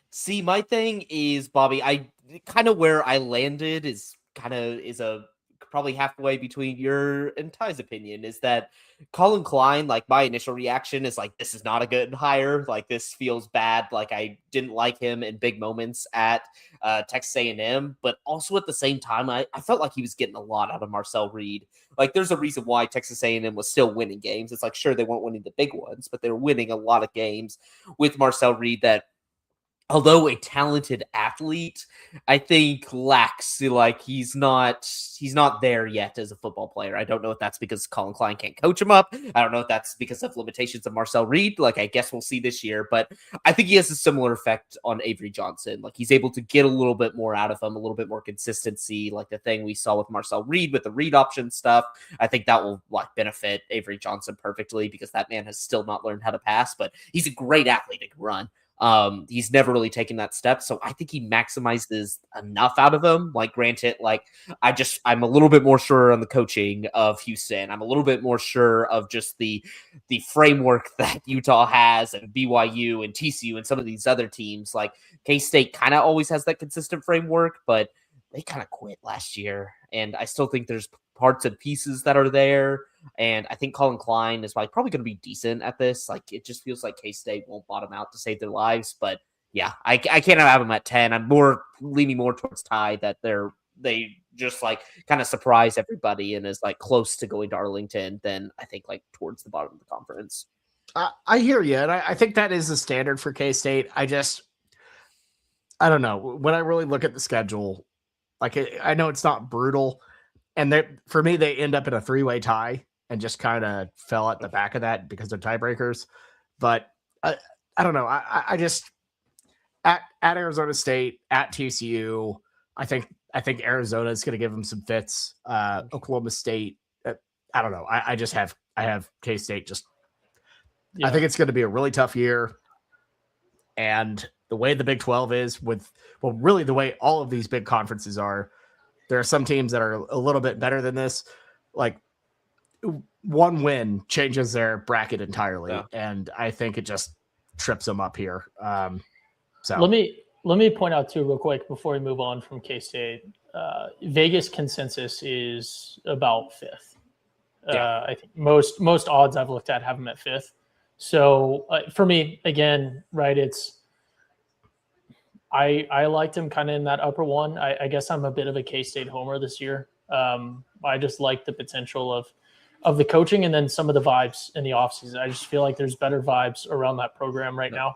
See, my thing is, Bobby, I kind of where I landed is probably halfway between your and Ty's opinion, is that Colin Klein, like my initial reaction is like, this is not a good hire. Like this feels bad. Like I didn't like him in big moments at Texas A&M, but also at the same time, I felt like he was getting a lot out of Marcel Reed. Like there's a reason why Texas A&M was still winning games. It's like, sure, they weren't winning the big ones, but they were winning a lot of games with Marcel Reed that, although a talented athlete, I think lacks, like he's not there yet as a football player. I don't know if that's because Colin Klein can't coach him up. I don't know if that's because of limitations of Marcel Reed. Like I guess we'll see this year, but I think he has a similar effect on Avery Johnson. Like he's able to get a little bit more out of him, a little bit more consistency. Like the thing we saw with Marcel Reed with the read option stuff. I think that will benefit Avery Johnson perfectly because that man has still not learned how to pass, but he's a great athlete and can run. He's never really taken that step. So I think he maximizes enough out of him. Like, granted, like I'm a little bit more sure on the coaching of Houston. I'm a little bit more sure of just the framework that Utah has and BYU and TCU and some of these other teams. Like K-State kind of always has that consistent framework, but they kind of quit last year. And I still think there's parts and pieces that are there. And I think Colin Klein is probably going to be decent at this. Like, it just feels like K-State won't bottom out to save their lives. But yeah, I can't have them at 10. I'm leaning more towards Ty that they just like kind of surprise everybody and is like close to going to Arlington than I think like towards the bottom of the conference. I hear you. And I think that is the standard for K-State. I don't know. When I really look at the schedule, like I know it's not brutal. And for me, they end up in a 3-way tie and just kind of fell at the back of that because they're tiebreakers. But I don't know. I just at Arizona State, at TCU, I think Arizona is going to give them some fits. Oklahoma State, I don't know. I have K-State just. Yeah. I think it's going to be a really tough year. And the way the Big 12 is really the way all of these big conferences are, there are some teams that are a little bit better than this. Like one win changes their bracket entirely. Yeah. And I think it just trips them up here. So let me point out too real quick before we move on from K-State. Vegas consensus is about 5th. Yeah. I think most odds I've looked at have them at 5th. So for me, again, right, I liked him kind of in that upper one. I guess I'm a bit of a K-State homer this year. I just like the potential of the coaching and then some of the vibes in the offseason. I just feel like there's better vibes around that program right now.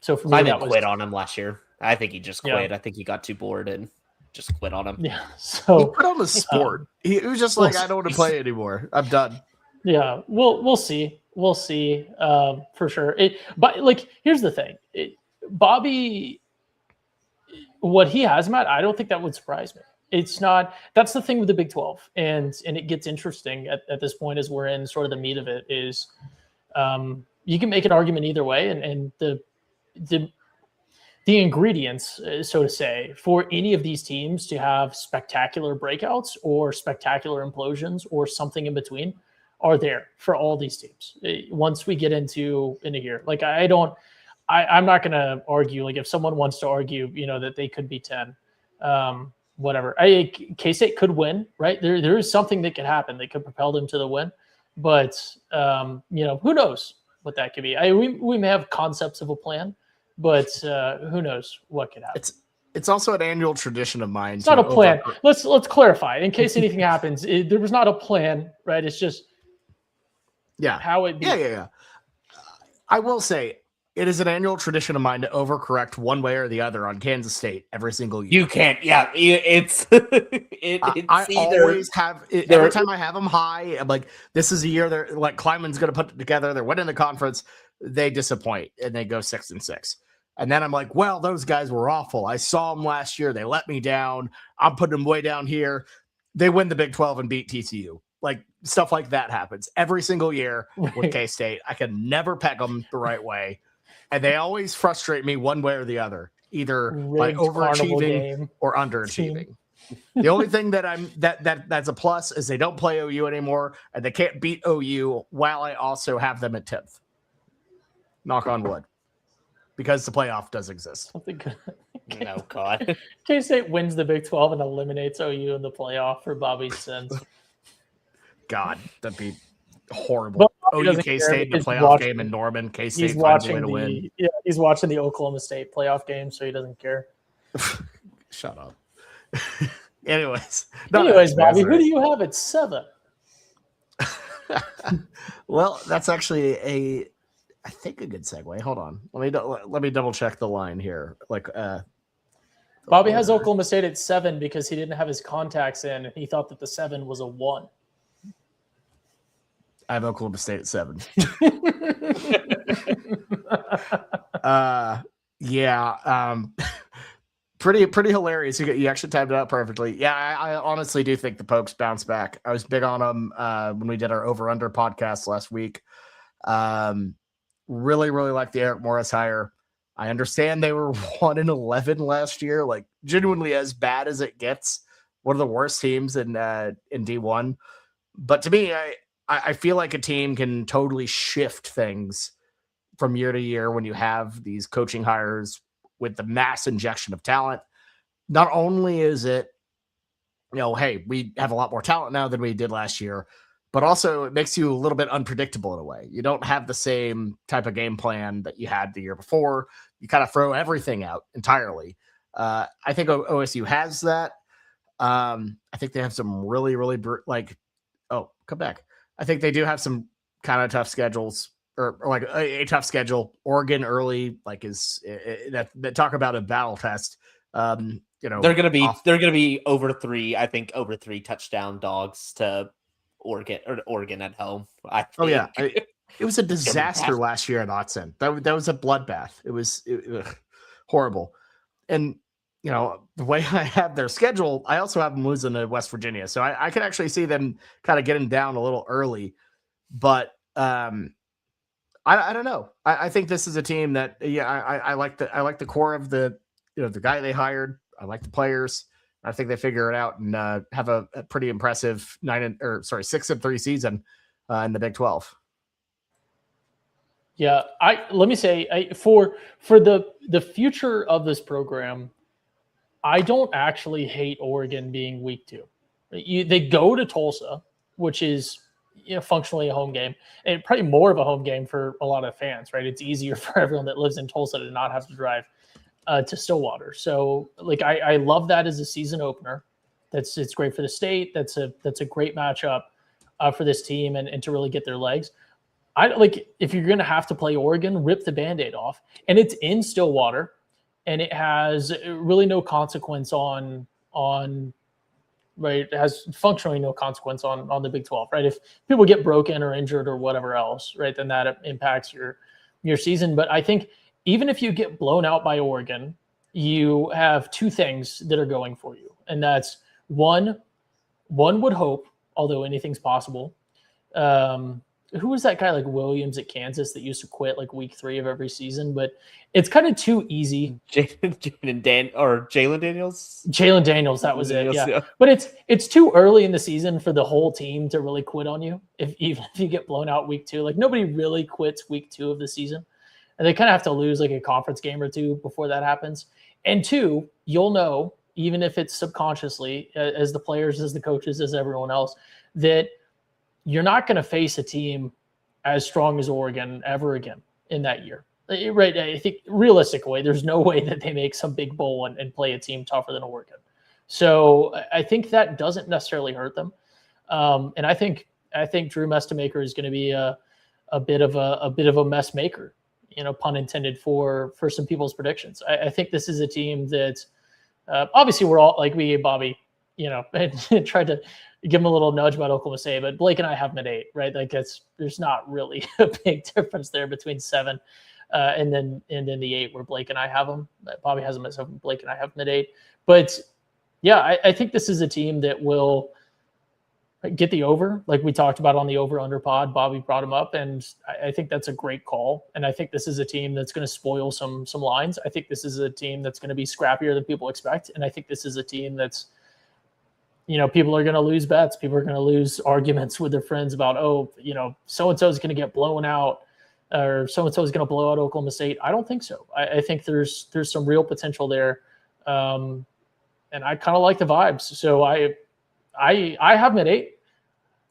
So for me, I didn't quit on him last year. I think he just quit. Yeah. I think he got too bored and just quit on him. Yeah. So he quit on the sport. He was just like, I don't want to play anymore. I'm done. Yeah. We'll see. We'll see for sure. But like, here's the thing. Bobby what he has, Matt, I don't think that would surprise me. It's not. That's the thing with the Big 12, and it gets interesting at this point as we're in sort of the meat of it. Is you can make an argument either way, and the ingredients, so to say, for any of these teams to have spectacular breakouts or spectacular implosions or something in between are there for all these teams. Once we get into here, like I'm not going to argue. Like if someone wants to argue, that they could be 10, whatever. K-State could win, right? There is something that could happen that could propel them to the win, but who knows what that could be? We may have concepts of a plan, but who knows what could happen. It's also an annual tradition of mine. It's not a plan. Let's clarify in case anything happens. There was not a plan, right? It's just how it. Yeah. I will say, it is an annual tradition of mine to overcorrect one way or the other on Kansas State every single year. You can't. Yeah, it's. I always have. Every time I have them high, I'm like, this is a year they're like Kleinman's going to put it together. They're winning the conference. They disappoint and they go 6-6. And then I'm like, well, those guys were awful. I saw them last year. They let me down. I'm putting them way down here. They win the Big 12 and beat TCU. Like stuff like that happens every single year with K-State. I can never peg them the right way. And they always frustrate me one way or the other, either by overachieving or underachieving. The only thing that's a plus is they don't play OU anymore, and they can't beat OU while I also have them at 10th. Knock on wood, because the playoff does exist. No, God. K-State wins the Big 12 and eliminates OU in the playoff for Bobby's sins. God, that'd be horrible. OU K-State in the playoff game in Norman. K-State finds a way to win. Yeah, he's watching the Oklahoma State playoff game, so he doesn't care. Shut up. Anyways, Bobby, who do you have at 7? Well, that's actually I think a good segue. Hold on. Let me double check the line here. Bobby has Oklahoma State at 7 because he didn't have his contacts in, and he thought that the 7 was a 1. I have Oklahoma State at 7. Pretty hilarious. You actually timed it out perfectly. Yeah, I honestly do think the Pokes bounce back. I was big on them when we did our over-under podcast last week. Really, really like the Eric Morris hire. I understand they were 1-11 last year, like genuinely as bad as it gets. One of the worst teams in D1. But to me, I feel like a team can totally shift things from year to year when you have these coaching hires with the mass injection of talent. Not only is it, hey, we have a lot more talent now than we did last year, but also it makes you a little bit unpredictable in a way. You don't have the same type of game plan that you had the year before. You kind of throw everything out entirely. I think OSU has that. I think they have some really, really come back. I think they do have some kind of tough schedules, or like a tough schedule. Oregon early, that talk about a battle test. They're gonna be over 3. I think over 3 touchdown dogs to Oregon at home. It was a disaster last year at Autzen. That was a bloodbath. It was horrible. And the way I have their schedule, I also have them losing to West Virginia. So I can actually see them kind of getting down a little early. But I don't know. I think this is a team that I like the core of the the guy they hired. I like the players. I think they figure it out and have a pretty impressive 6-3 season in the Big 12. Yeah, let me say for the future of this program, I don't actually hate Oregon being week 2. They go to Tulsa, which is functionally a home game, and probably more of a home game for a lot of fans, right? It's easier for everyone that lives in Tulsa to not have to drive to Stillwater. So, I love that as a season opener. It's great for the state. That's a great matchup for this team and to really get their legs. If you're going to have to play Oregon, rip the Band-Aid off, and it's in Stillwater. And it has really no consequence on right. It has functionally no consequence on the Big 12, right? If people get broken or injured or whatever else, right, then that impacts your season. But I think even if you get blown out by Oregon, you have two things that are going for you. And that's one would hope, although anything's possible. Who was that guy like Williams at Kansas that used to quit like week 3 of every season? But it's kind of too easy. Jalen Daniels. Jalen Daniels, that was it. Yeah. But it's too early in the season for the whole team to really quit on you. Even if you get blown out week 2, like nobody really quits week 2 of the season. And they kind of have to lose like a conference game or two before that happens. And 2, you'll know, even if it's subconsciously, as the players, as the coaches, as everyone else, that you're not going to face a team as strong as Oregon ever again in that year. Right. I think realistically, there's no way that they make some big bowl and play a team tougher than Oregon. So I think that doesn't necessarily hurt them. And I think Drew Mestemaker is going to be a bit of a mess maker, pun intended, for some people's predictions. I think this is a team that obviously we're all like, we gave Bobby, and tried to give him a little nudge about Oklahoma State, but Blake and I have him at 8, right? Like there's not really a big difference there between 7 and then the 8 where Blake and I have him. Bobby has him at 7, Blake and I have him at 8. But yeah, I think this is a team that will get the over, like we talked about on the over-under pod. Bobby brought him up, and I think that's a great call. And I think this is a team that's going to spoil some lines. I think this is a team that's going to be scrappier than people expect. And I think this is a team that's, people are going to lose bets. People are going to lose arguments with their friends about, so-and-so is going to get blown out, or so-and-so is going to blow out Oklahoma State. I don't think so. I think there's some real potential there. And I kind of like the vibes. So I have them at 8.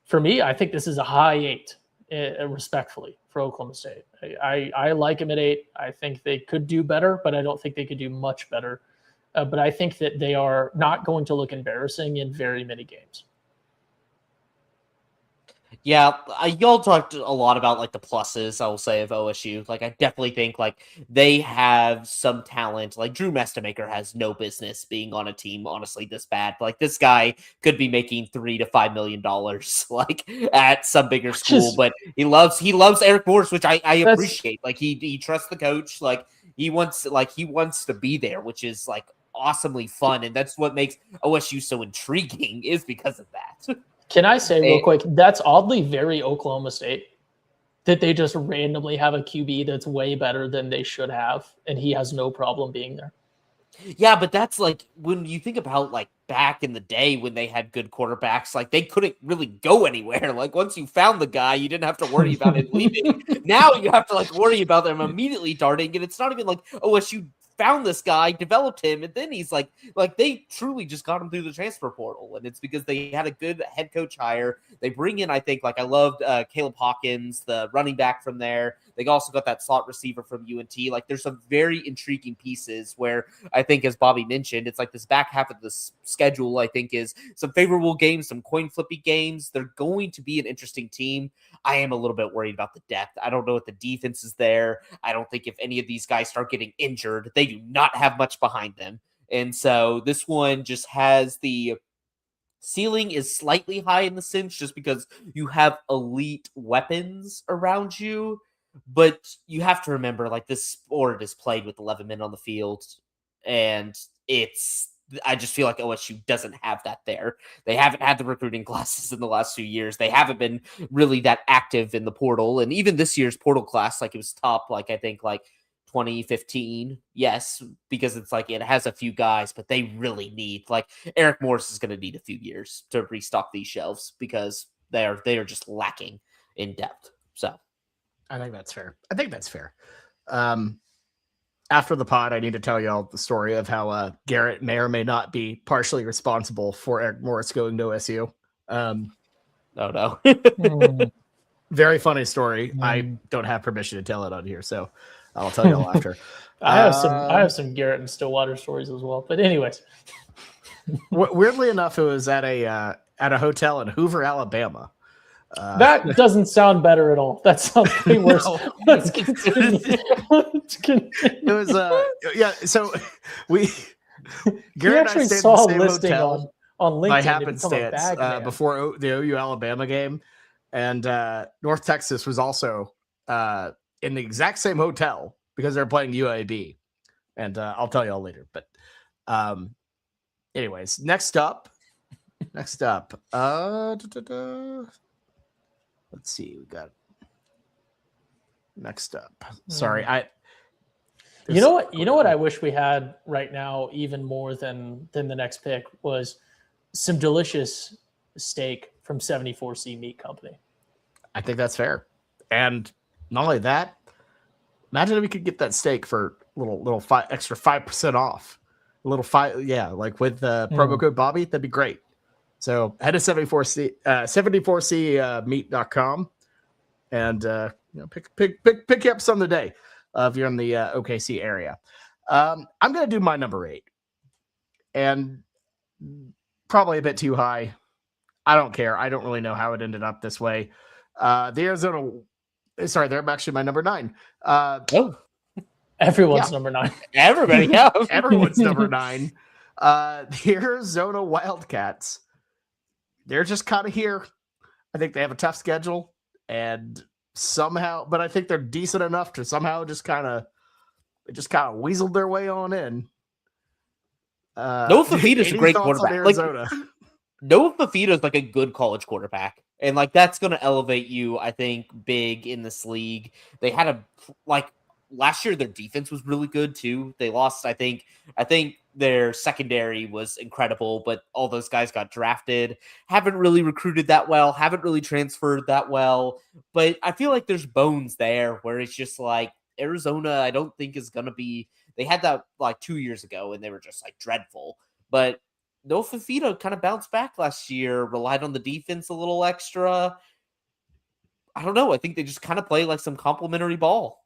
For me, I think this is a high 8, respectfully, for Oklahoma State. I like them at 8. I think they could do better, but I don't think they could do much better. But I think that they are not going to look embarrassing in very many games. Yeah, y'all talked a lot about like the pluses, I will say, of OSU. Like, I definitely think like they have some talent. Like Drew Mestemaker has no business being on a team, honestly, this bad. Like this guy could be making $3 to $5 million, like at some bigger school. But he loves Eric Morris, which I appreciate. Like he trusts the coach. Like he wants to be there, which is like awesomely fun, and that's what makes OSU so intriguing, is because of that. Can I say real quick, that's oddly very Oklahoma State, that they just randomly have a QB that's way better than they should have, and he has no problem being there. Yeah, but that's like when you think about like back in the day when they had good quarterbacks, like they couldn't really go anywhere. Like once you found the guy, you didn't have to worry about it leaving. Now you have to like worry about them immediately darting, and it's not even like OSU found this guy, developed him, and then he's like they truly just got him through the transfer portal, and it's because they had a good head coach hire. They bring in, I think, like I loved Caleb Hawkins, the running back from there. They also got that slot receiver from UNT. Like there's some very intriguing pieces where I think, as Bobby mentioned, it's like this back half of the schedule, I think, is some favorable games, some coin flippy games. They're going to be an interesting team. I am a little bit worried about the depth. I don't know what the defense is there. I don't think if any of these guys start getting injured, they do not have much behind them. And so this one just has the ceiling is slightly high in the sense just because you have elite weapons around you. But you have to remember, like, this sport is played with 11 men on the field, and I just feel like OSU doesn't have that there. They haven't had the recruiting classes in the last few years. They haven't been really that active in the portal. And even this year's portal class, like it was top, like I think like 2015. Yes, because it's like it has a few guys, but they really need, like Eric Morris is going to need a few years to restock these shelves because they are just lacking in depth. So I think that's fair. After the pod, I need to tell y'all the story of how Garrett may or may not be partially responsible for Eric Morris going to OSU. Oh no. Very funny story. I don't have permission to tell it on here, so I'll tell y'all after. I have some Garrett and Stillwater stories as well. But anyways, weirdly enough, it was at a hotel in Hoover, Alabama. That doesn't sound better at all. That sounds way worse. No. Let's continue. It was yeah. So Garrett actually and I stayed saw in a the same listing hotel on LinkedIn by to become a happenstance bag man. before the OU Alabama game, and North Texas was also in the exact same hotel because they're playing UAB, and I'll tell you all later. But anyways, next up. Let's see. We got next up. Sorry, You know what? You know what I wish we had right now, even more than the next pick, was some delicious steak from 74C Meat Company. I think that's fair. And not only that, imagine if we could get that steak for little extra 5% off. A little 5, yeah, like with promo code Bobby, that'd be great. So head to 74cmeat.com and pick you up some today if you're in the OKC area. I'm gonna do my number 8, and probably a bit too high. I don't care. I don't really know how it ended up this way. They're actually my number 9. Everyone's number 9. Everybody, yeah. Everyone's number 9. The Arizona Wildcats. They're just kind of here. I think they have a tough schedule, and somehow, but I think they're decent enough to somehow just kind of weaseled their way on in. Noah Fafita's a great quarterback. Arizona. Noah Fafita's like a good college quarterback, and like that's going to elevate you, I think, big in this league. They had last year, their defense was really good too. They lost, I think their secondary was incredible, but all those guys got drafted. Haven't really recruited that well. Haven't really transferred that well. But I feel like there's bones there where it's just like Arizona, I don't think is going to be. They had that like 2 years ago, and they were just like dreadful. But Noah Fafita kind of bounced back last year, relied on the defense a little extra. I don't know. I think they just kind of play like some complimentary ball.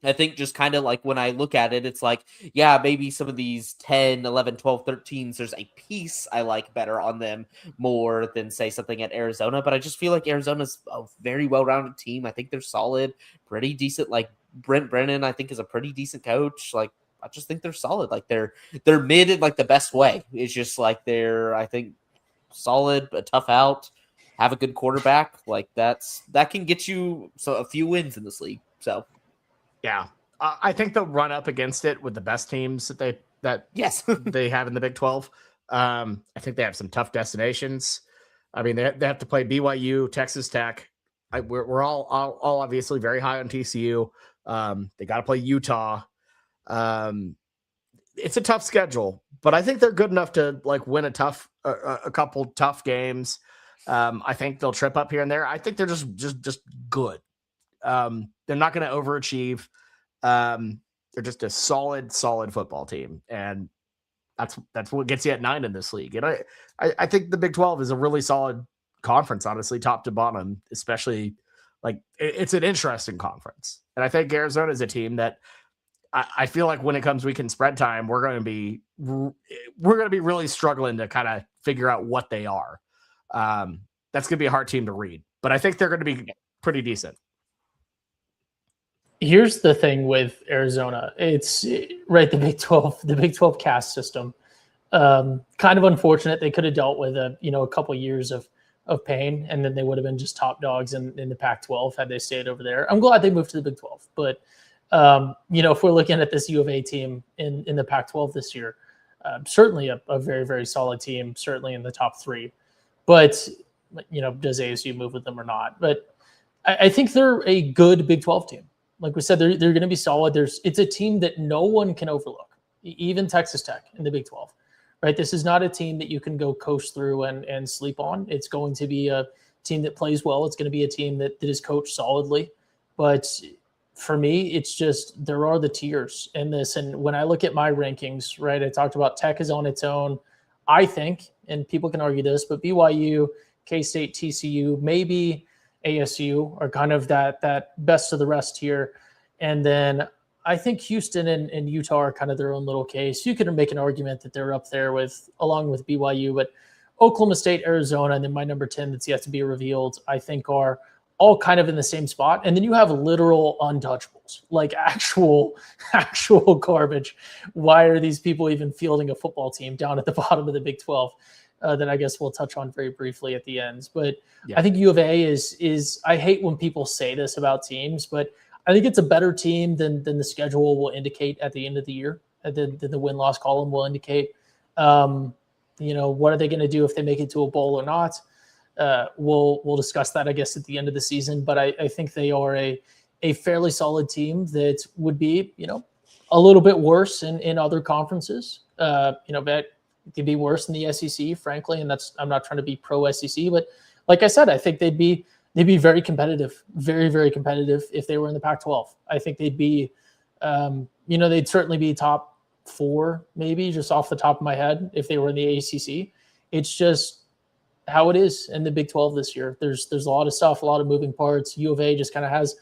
I think just kind of like when I look at it, it's like, yeah, maybe some of these 10, 11, 12, 13s, there's a piece I like better on them more than, say, something at Arizona. But I just feel like Arizona's a very well-rounded team. I think they're solid, pretty decent. Like Brent Brennan, I think, is a pretty decent coach. Like, I just think they're solid. Like they're mid in like the best way. It's just like they're, I think, solid, a tough out, have a good quarterback. Like that can get you a few wins in this league. So. Yeah, I think they'll run up against it with the best teams that yes they have in the Big 12. I think they have some tough destinations. I mean, they have to play BYU, Texas Tech. We're all obviously very high on TCU. They got to play Utah. It's a tough schedule, but I think they're good enough to like win a couple tough games. I think they'll trip up here and there. I think they're just good. They're not going to overachieve. They're just a solid football team. And that's what gets you at 9 in this league. And I think the Big 12 is a really solid conference, honestly, top to bottom, especially like it's an interesting conference. And I think Arizona is a team that I feel like when it comes weekend spread time, we're going to be really struggling to kind of figure out what they are. That's going to be a hard team to read, but I think they're going to be pretty decent. Here's the thing with Arizona. It's right. The Big 12 cast system, kind of unfortunate. They could have dealt with a couple years of pain, and then they would have been just top dogs in the Pac-12 had they stayed over there. I'm glad they moved to the Big 12, but if we're looking at this U of A team in the Pac-12 this year, certainly a very, very solid team, certainly in the top 3. But does ASU move with them or not? But I think they're a good Big 12 team. Like we said, they're going to be solid. It's a team that no one can overlook, even Texas Tech in the Big 12, right? This is not a team that you can go coast through and sleep on. It's going to be a team that plays well. It's going to be a team that is coached solidly. But for me, it's just there are the tiers in this. And when I look at my rankings, right, I talked about Tech is on its own, I think, and people can argue this, but BYU, K-State, TCU, maybe ASU are kind of that best of the rest here. And then I think Houston and Utah are kind of their own little case. You could make an argument that they're up there along with BYU, but Oklahoma State, Arizona, and then my number 10 that's yet to be revealed, I think are all kind of in the same spot. And then you have literal untouchables, like actual garbage. Why are these people even fielding a football team down at the bottom of the Big 12? That I guess we'll touch on very briefly at the ends. But yeah. I think U of A is I hate when people say this about teams, but I think it's a better team than the schedule will indicate at the end of the year, than the win-loss column will indicate. What are they going to do if they make it to a bowl or not? We'll discuss that, I guess, at the end of the season. But I think they are a fairly solid team that would be, a little bit worse in other conferences. But it could be worse in the SEC, frankly. And I'm not trying to be pro SEC, but like I said, I think they'd be very competitive, very, very competitive if they were in the Pac-12. I think they'd be, they'd certainly be top 4, maybe just off the top of my head if they were in the ACC. It's just how it is in the Big 12 this year. There's a lot of stuff, a lot of moving parts. U of A just kind of has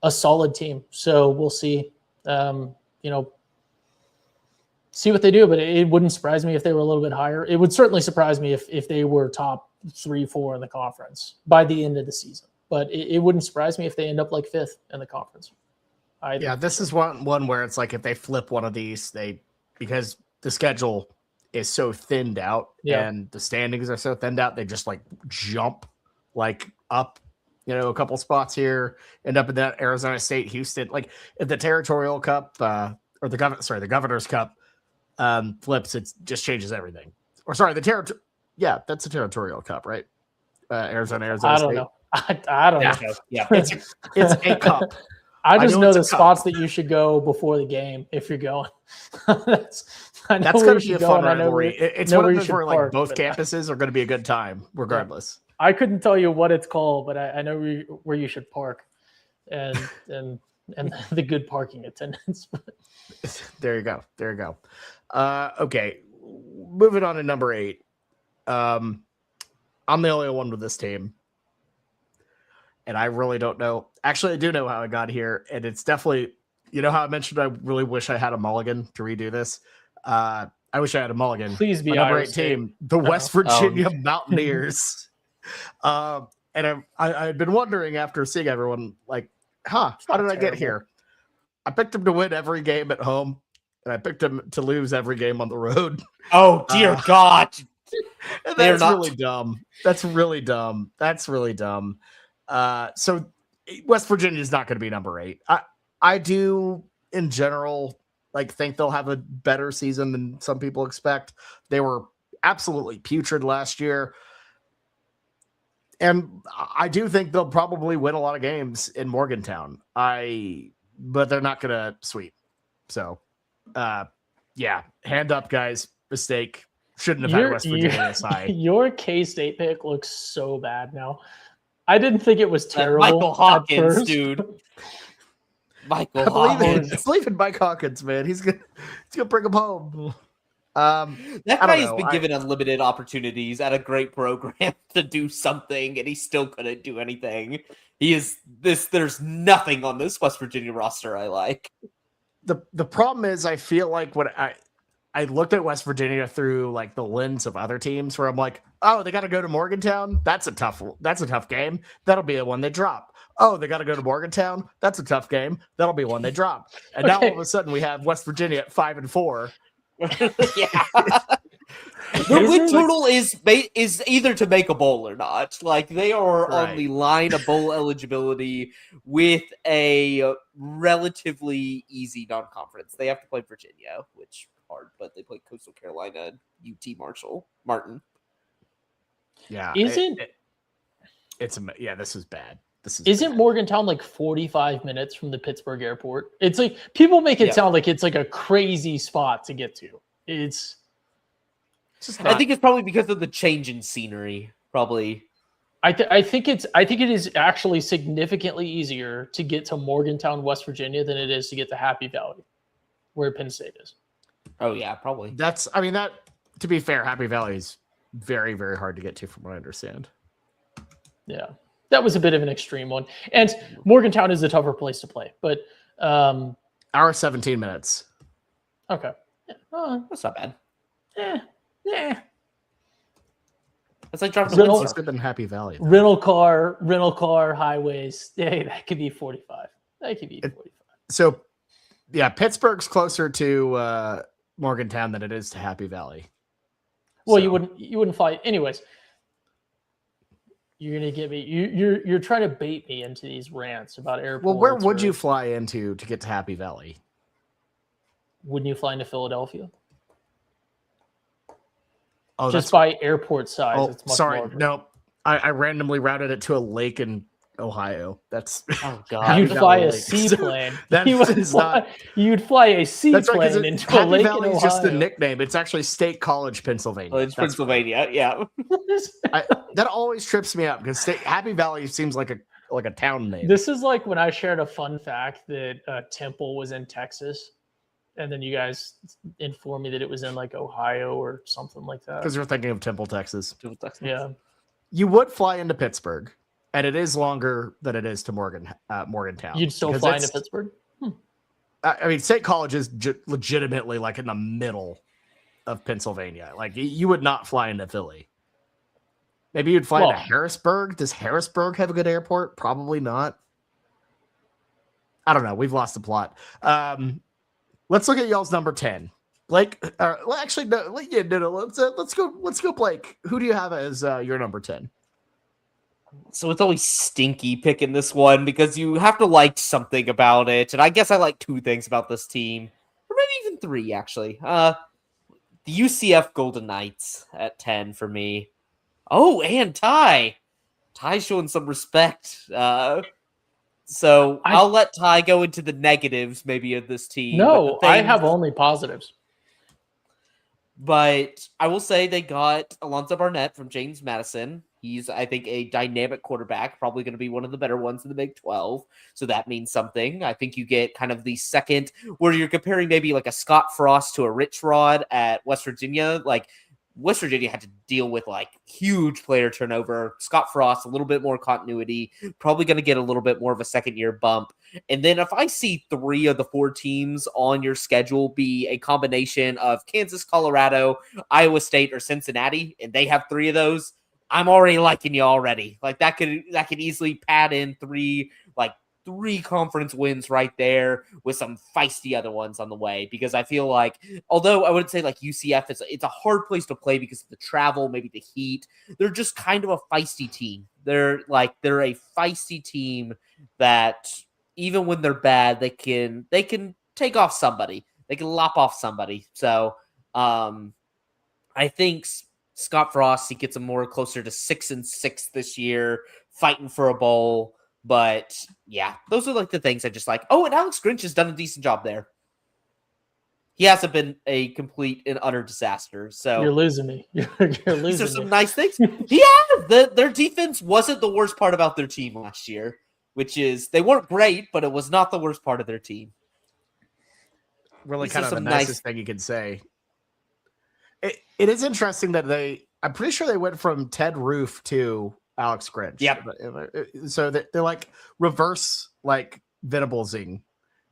a solid team. So we'll see, see what they do, but it wouldn't surprise me if they were a little bit higher. It would certainly surprise me if they were top 3, 4 in the conference by the end of the season. But it wouldn't surprise me if they end up like 5th in the conference. Yeah, this is one where it's like if they flip one of these, because the schedule is so thinned out and the standings are so thinned out, they just like jump like up, a couple spots here, end up in that Arizona State, Houston. Like if the Territorial Cup or the Governor's Cup flips, it just changes everything. Or sorry, that's the Territorial Cup, right? Arizona I don't State. know. I don't know. Yeah, It's a cup. I just know it's the spots that you should go before the game if you're going. That's going to be a fun rivalry. It's one of those where like both campuses are going to be a good time, regardless. I couldn't tell you what it's called, but I know where you should park, and the good parking attendance. There you go. Okay, moving on to number 8. I'm the only one with this team. And I really don't know. Actually, I do know how I got here. And it's definitely, how I mentioned I really wish I had a mulligan to redo this. I wish I had a mulligan. Please be number Iowa 8 team, the West Virginia Mountaineers. And I've been wondering after seeing everyone, like, how did I get here? I picked them to win every game at home, and I picked them to lose every game on the road. Oh, dear God. That's really dumb. That's really dumb. So West Virginia is not going to be number 8. I do in general think they'll have a better season than some people expect. They were absolutely putrid last year. And I do think they'll probably win a lot of games in Morgantown. But they're not going to sweep. So hand up, guys. Mistake. Shouldn't have had West Virginia this high. Your K-State pick looks so bad now. I didn't think it was terrible. Michael Hawkins, dude. Michael Hawkins. Believe in Mike Hawkins, man. He's gonna bring him home. That guy has been given unlimited opportunities at a great program to do something, and he still couldn't do anything. There's nothing on this West Virginia roster I like. The problem is I feel like when I looked at West Virginia through the lens of other teams where I'm like, oh, they got to go to Morgantown. That's a tough game. That'll be the one they drop. Oh, they got to go to Morgantown. That's a tough game. That'll be one they drop. And now all of a sudden we have West Virginia at 5-4. Yeah. Their win total is either to make a bowl or not. They are on the line of bowl eligibility with a relatively easy non-conference. They have to play Virginia, which hard, but they play Coastal Carolina, UT Martin. Yeah, this is bad. Isn't Morgantown 45 minutes from the Pittsburgh airport? It's people make it sound like it's a crazy spot to get to. It's just not. I think it's probably because of the change in scenery. Probably. I think it is actually significantly easier to get to Morgantown, West Virginia, than it is to get to Happy Valley, where Penn State is. Oh yeah, probably. To be fair, Happy Valley is very, very hard to get to from what I understand. Yeah. That was a bit of an extreme one. And Morgantown is a tougher place to play, but hour 17 minutes. Okay. That's not bad. Yeah. It's like driving to Windsor than Happy Valley. Rental car highways. Yeah, that could be 45. So, yeah, Pittsburgh's closer to Morgantown than it is to Happy Valley. Well, you wouldn't fly. Anyways, You're gonna get me. You're trying to bait me into these rants about airports. Well, where would you fly into to get to Happy Valley? Wouldn't you fly into Philadelphia? Oh, Just by airport size, Oh, it's much sorry. larger. No, I randomly routed it to a lake in Ohio. That's Oh God. You'd fly a Lake. seaplane. That you would is fly, not- You'd fly a That's right, seaplane because into a Happy lake Valley in is just the Ohio. nickname. It's actually State College, Pennsylvania. Oh, it's That's Pennsylvania. Yeah. that always trips me out because Happy Valley seems like a town name. This is like when I shared a fun fact that Temple was in Texas, and then you guys informed me that it was in like Ohio or something like that. Because you're thinking of Temple, Texas. Yeah, You would fly into Pittsburgh, and it is longer than it is to Morgantown. you'd still because fly into it's- Pittsburgh. I mean, State College is legitimately like in the middle of Pennsylvania. Like you would not fly into Philly. Maybe you'd fly into Well- Harrisburg. Does Harrisburg have a good airport? Probably not. I don't know. We've lost the plot. Let's look at y'all's number 10. Blake. Well, actually, no. Yeah, no. Let's go, Blake. Who do you have as your number 10? So it's always stinky picking this one because you have to like something about it. And I guess I like two things about this team. Or maybe even three, actually. The UCF Golden Knights at 10 for me. Oh, and Ty. Ty's showing some respect. So I'll let Ty go into the negatives maybe of this team. No, but I have only positives. But I will say they got Alonzo Barnett from James Madison. He's, I think, a dynamic quarterback, probably going to be one of the better ones in the Big 12. So that means something. I think you get kind of the second, where you're comparing maybe like a Scott Frost to a Rich Rod at West Virginia. Like West Virginia had to deal with like huge player turnover. Scott Frost, a little bit more continuity, probably going to get a little bit more of a second year bump. And then if I see 3 of the 4 teams on your schedule be a combination of Kansas, Colorado, Iowa State, or Cincinnati, and they have 3 of those, I'm already liking you already. Like that could easily pad in 3 conference wins right there with some feisty other ones on the way, because I feel like, although I wouldn't say like UCF it's a hard place to play because of the travel, maybe the heat, they're just kind of a feisty team. They're a feisty team that even when they're bad, they can take off somebody. They can lop off somebody. So I think Scott Frost, he gets them more closer to 6-6 this year, fighting for a bowl. But yeah, those are like the things I just like. Oh, and Alex Grinch has done a decent job there. He hasn't been a complete and utter disaster. So You're losing me. You're these are losing some me. nice things. Yeah, their defense wasn't the worst part about their team last year, which is they weren't great, but it was not the worst part of their team. Really These kind are of the some nicest thing you could say. It is interesting that I'm pretty sure they went from Ted Roof to Alex Grinch. Yep. So they're like reverse like Venablesing.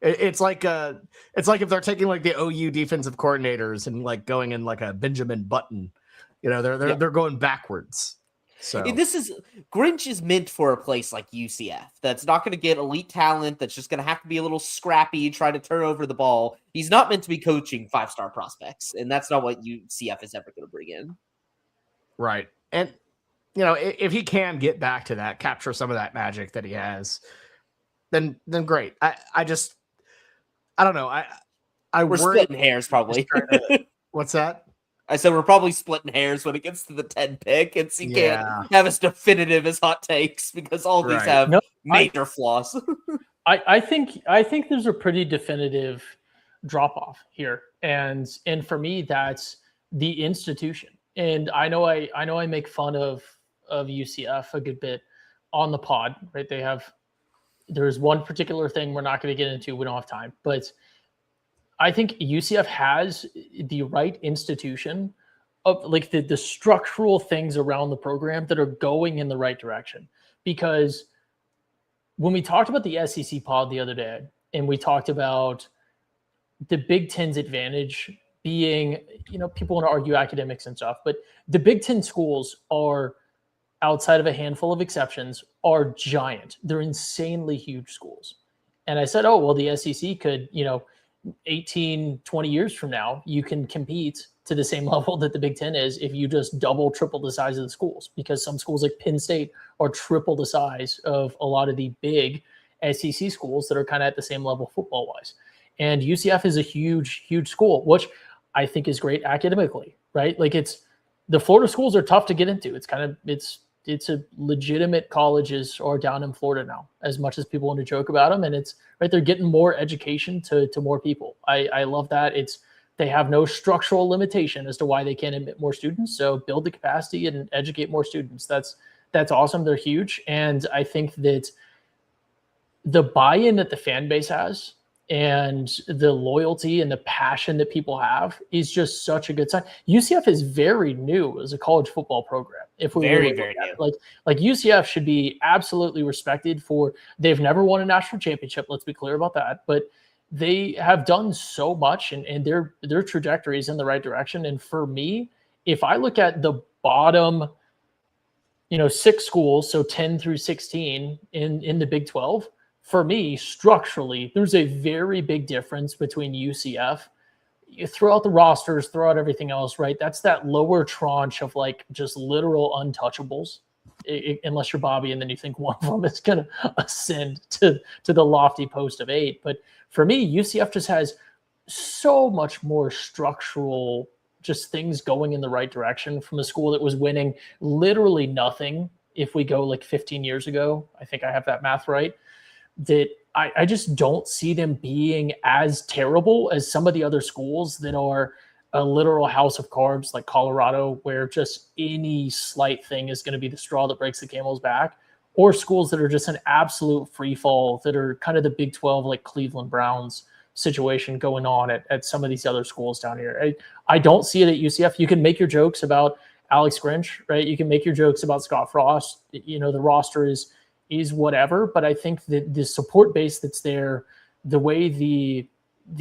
It's like if they're taking like the OU defensive coordinators and like going in like a Benjamin Button. You know, they're going backwards. So Grinch is meant for a place like UCF that's not going to get elite talent, that's just going to have to be a little scrappy, try to turn over the ball. He's not meant to be coaching 5-star prospects, and that's not what UCF is ever going to bring in. Right. And you know, if he can get back to that, capture some of that magic that he has, then great. I don't know. We're splitting hairs probably. What's that? I said we're probably splitting hairs when it gets to the 10 pick. You can't have as definitive as hot takes because all these have major flaws. I think there's a pretty definitive drop off here, and for me that's the institution. And I know I make fun of UCF a good bit on the pod, right? There's one particular thing we're not going to get into. We don't have time, but I think UCF has the right institution of like the structural things around the program that are going in the right direction. Because when we talked about the SEC pod the other day, and we talked about the Big Ten's advantage being, you know, people want to argue academics and stuff, but the Big Ten schools are, outside of a handful of exceptions, are giant. They're insanely huge schools. And I said, oh, well, the SEC could, 18, 20 years from now, you can compete to the same level that the Big Ten is if you just double, triple the size of the schools, because some schools like Penn State are triple the size of a lot of the big SEC schools that are kind of at the same level football wise. And UCF is a huge, huge school, which I think is great academically, right? Like the Florida schools are tough to get into. It's a legitimate colleges are down in Florida now, as much as people want to joke about them. And it's right. They're getting more education to more people. I love that. They have no structural limitation as to why they can't admit more students. So build the capacity and educate more students. That's awesome. They're huge. And I think that the buy-in that the fan base has and the loyalty and the passion that people have is just such a good sign. UCF is very new as a college football program. If we very new, like UCF should be absolutely respected for, they've never won a national championship. Let's be clear about that. But they have done so much, and their trajectory is in the right direction. And for me, if I look at the bottom, 6 schools, so 10 through 16 in the Big 12, for me, structurally, there's a very big difference between UCF. You throw out the rosters, throw out everything else, right? That's that lower tranche of like just literal untouchables, unless you're Bobby, and then you think one of them is going to ascend to the lofty post of 8. But for me, UCF just has so much more structural, just things going in the right direction from a school that was winning literally nothing. If we go like 15 years ago, I think I have that math right, that I just don't see them being as terrible as some of the other schools that are a literal house of cards, like Colorado, where just any slight thing is going to be the straw that breaks the camel's back, or schools that are just an absolute free fall, that are kind of the Big 12, like Cleveland Browns situation going on at some of these other schools down here. I don't see it at UCF. You can make your jokes about Alex Grinch, right? You can make your jokes about Scott Frost. The roster is whatever, but I think that the support base that's there, the way the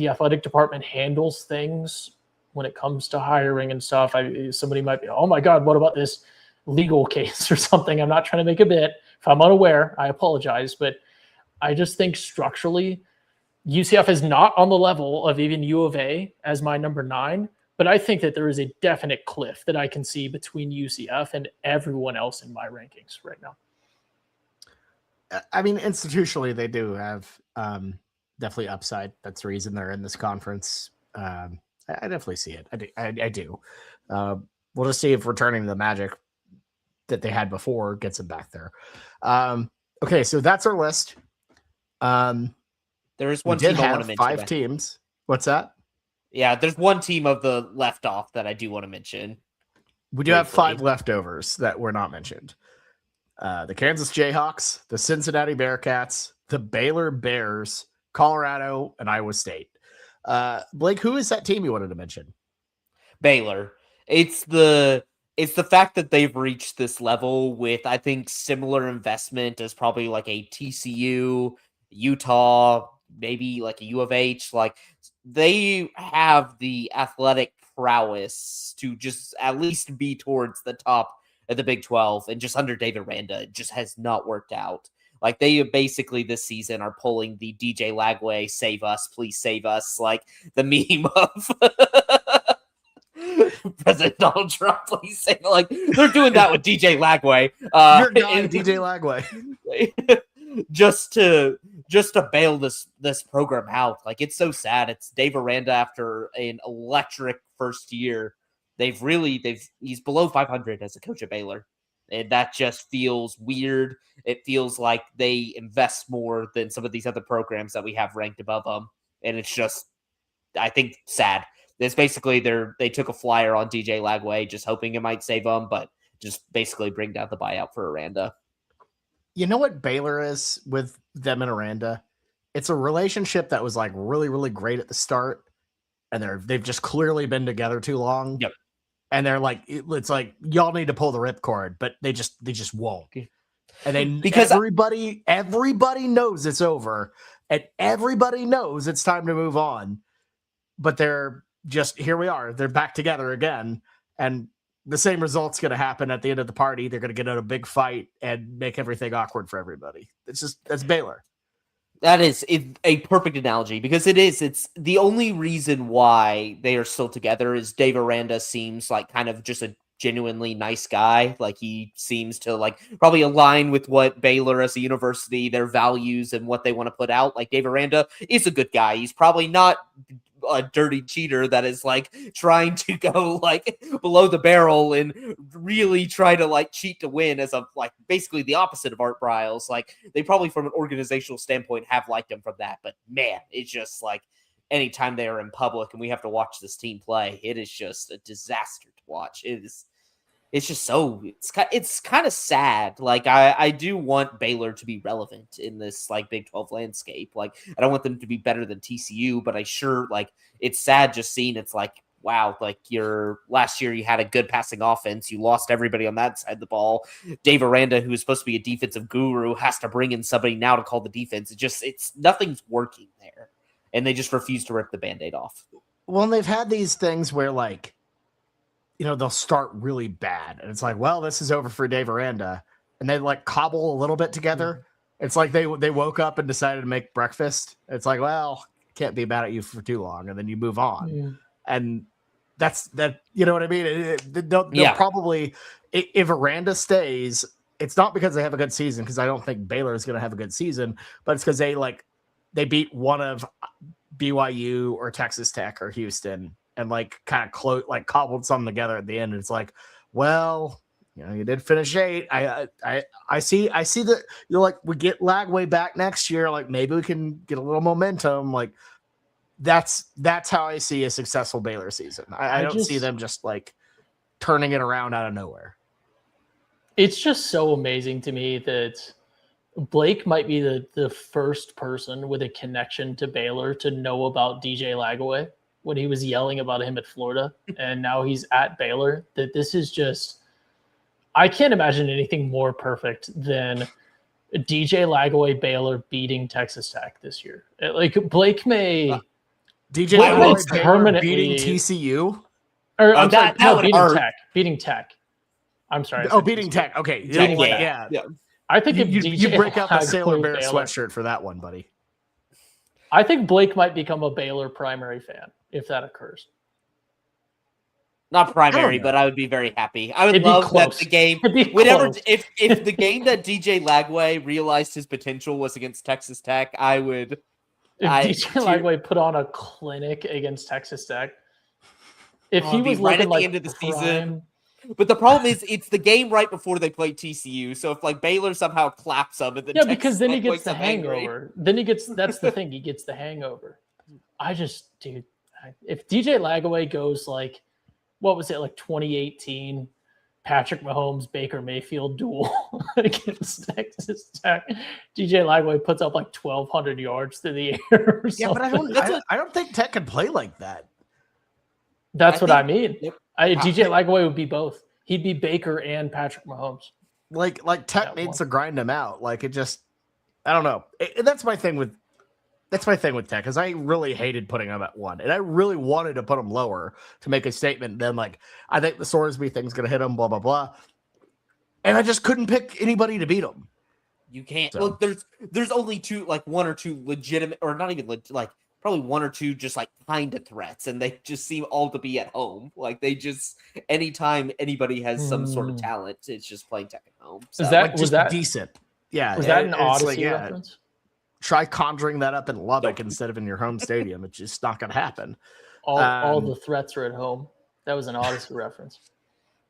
athletic department handles things when it comes to hiring and stuff, somebody might be, oh my God, what about this legal case or something? I'm not trying to make a bit. If I'm unaware, I apologize, but I just think structurally, UCF is not on the level of even U of A as my number 9, but I think that there is a definite cliff that I can see between UCF and everyone else in my rankings right now. I mean, institutionally, they do have definitely upside. That's the reason they're in this conference. I definitely see it. I do. We'll just see if returning the magic that they had before gets them back there. Okay, so that's our list. There is one team I want to mention. 5 teams. What's that? Yeah, there's one team of the left off that I do want to mention. We do have 5 leftovers that were not mentioned. The Kansas Jayhawks, the Cincinnati Bearcats, the Baylor Bears, Colorado, and Iowa State. Blake, who is that team you wanted to mention? Baylor. It's the fact that they've reached this level with, I think, similar investment as probably like a TCU, Utah, maybe like a U of H. Like, they have the athletic prowess to just at least be towards the top of the Big 12, and just under David Aranda, it just has not worked out. Like, they basically this season are pulling the DJ Lagway, save us, please save us, like the meme of President Donald Trump, please save, like, they're doing that with DJ Lagway. Your guy, DJ Lagway. just to bail this program out. Like, it's so sad. It's Dave Aranda after an electric first year. He's below 500 as a coach at Baylor. And that just feels weird. It feels like they invest more than some of these other programs that we have ranked above them. And it's just, I think, sad. It's basically they took a flyer on DJ Lagway, just hoping it might save them, but just basically bring down the buyout for Aranda. You know what Baylor is with them and Aranda? It's a relationship that was like really, really great at the start. And they've just clearly been together too long. Yep. And they're like, it's like, y'all need to pull the ripcord, but they just won't. And then because everybody knows it's over, and everybody knows it's time to move on. But they're just, here we are. They're back together again. And the same result's going to happen at the end of the party. They're going to get in a big fight and make everything awkward for everybody. That's Baylor. That is a perfect analogy because it's the only reason why they are still together is Dave Aranda seems like kind of just a genuinely nice guy. Like he seems to like probably align with what Baylor as a university, their values and what they want to put out. Like Dave Aranda is a good guy. He's probably not a dirty cheater that is like trying to go like below the barrel and really try to like cheat to win as a like basically the opposite of Art Briles. Like they probably from an organizational standpoint have liked him from that, but man, it's just like anytime they are in public and we have to watch this team play, it is just a disaster to watch. It's just so it's kind of sad. Like I do want Baylor to be relevant in this like Big 12 landscape. Like I don't want them to be better than TCU, but I sure like it's sad just seeing it's like wow, like your last year you had a good passing offense, you lost everybody on that side of the ball. Dave Aranda, who is supposed to be a defensive guru, has to bring in somebody now to call the defense. It's nothing's working there, and they just refuse to rip the Band-Aid off. Well, and they've had these things where like, you know, they'll start really bad and it's like, well, this is over for Dave Aranda, and they like cobble a little bit together. It's like they woke up and decided to make breakfast. It's like, well, can't be mad at you for too long, and then you move on. And that's that, you know what I mean? They'll probably, if Aranda stays, it's not because they have a good season, because I don't think Baylor is going to have a good season, but it's because they beat one of BYU or Texas Tech or Houston and like kind of cobbled something together at the end. And it's like, well, you know, you did finish 8. I see that you're like, we get Lagway back next year. Like maybe we can get a little momentum. Like that's how I see a successful Baylor season. I don't see them just like turning it around out of nowhere. It's just so amazing to me that Blake might be the first person with a connection to Baylor to know about DJ Lagway when he was yelling about him at Florida, and now he's at Baylor. That this is just, I can't imagine anything more perfect than DJ Lagway Baylor beating Texas Tech this year. Like Blake may DJ Lagway permanently beating TCU, or I'm sorry, no, beating Tech. I'm sorry. Oh, beating Tech. Okay, yeah. I think if you break out the Sailor Bear sweatshirt for that one, buddy. I think Blake might become a Baylor primary fan if that occurs. Not primary, but I would be very happy. I would love that the game, whenever if the game that DJ Lagway realized his potential was against Texas Tech, I would. If DJ Lagway put on a clinic against Texas Tech, if he was right at the like end of the season. But the problem is, it's the game right before they play TCU. So if like Baylor somehow claps them, and then because then he gets the hangover. Then he gets that's the thing. He gets the hangover. If DJ Lagway goes like, what was it, like 2018 Patrick Mahomes Baker Mayfield duel against Texas Tech, DJ Lagway puts up like 1,200 yards through the air. Yeah, but I don't think Tech can play like that. That's what I mean. Yep. DJ Lagway would be both. He'd be Baker and Patrick Mahomes. Like Tech needs to grind him out. Like it just, I don't know. That's my thing with Tech, because I really hated putting him at 1, and I really wanted to put him lower to make a statement. Then like I think the Sorsby thing's gonna hit him, blah blah blah, and I just couldn't pick anybody to beat him. You can't. So. Well, there's only one or two legitimate, or not even like. Probably 1 or 2 just like kind of threats, and they just seem all to be at home. Like they just anytime anybody has some sort of talent, it's just playing Tech at home. So. Was that decent? Yeah. Was that an Odyssey reference? Try conjuring that up in Lubbock instead of in your home stadium. It's just not going to happen. All the threats are at home. That was an Odyssey reference.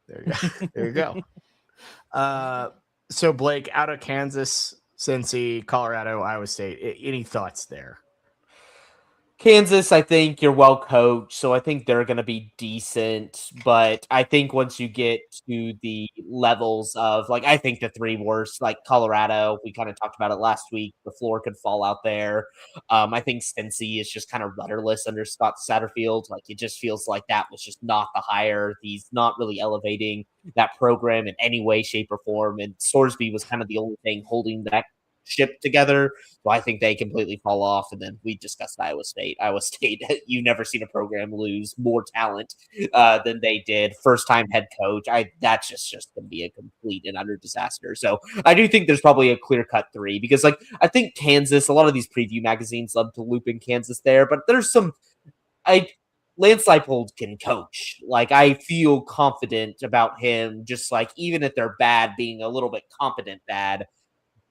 There you go. There you go. So Blake, out of Kansas, Cincy, Colorado, Iowa State. Any thoughts there? Kansas, I think you're well coached, so I think they're going to be decent. But I think once you get to the levels of, like, I think the 3 worst, like Colorado, we kind of talked about it last week, the floor could fall out there. I think Cincy is just kind of rudderless under Scott Satterfield. Like, it just feels like that was just not the hire. He's not really elevating that program in any way, shape, or form. And Sorsby was kind of the only thing holding that ship together. So I think they completely fall off. And then we discussed Iowa State. Iowa State, you've never seen a program lose more talent than they did. First time head coach. That's just going to be a complete and utter disaster. So I do think there's probably a clear cut 3 because like I think Kansas, a lot of these preview magazines love to loop in Kansas there, but there's some Lance Leipold can coach. Like I feel confident about him, just like even if they're bad, being a little bit competent bad.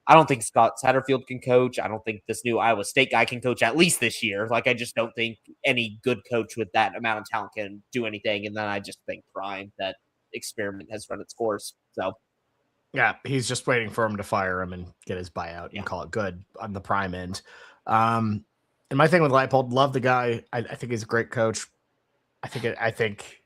I don't think Scott Satterfield can coach. I don't think this new Iowa State guy can coach at least this year. Like, I just don't think any good coach with that amount of talent can do anything. And then I just think Prime, that experiment has run its course. So, yeah, he's just waiting for him to fire him and get his buyout and call it good on the Prime end. And my thing with Leipold, love the guy. I think he's a great coach. I think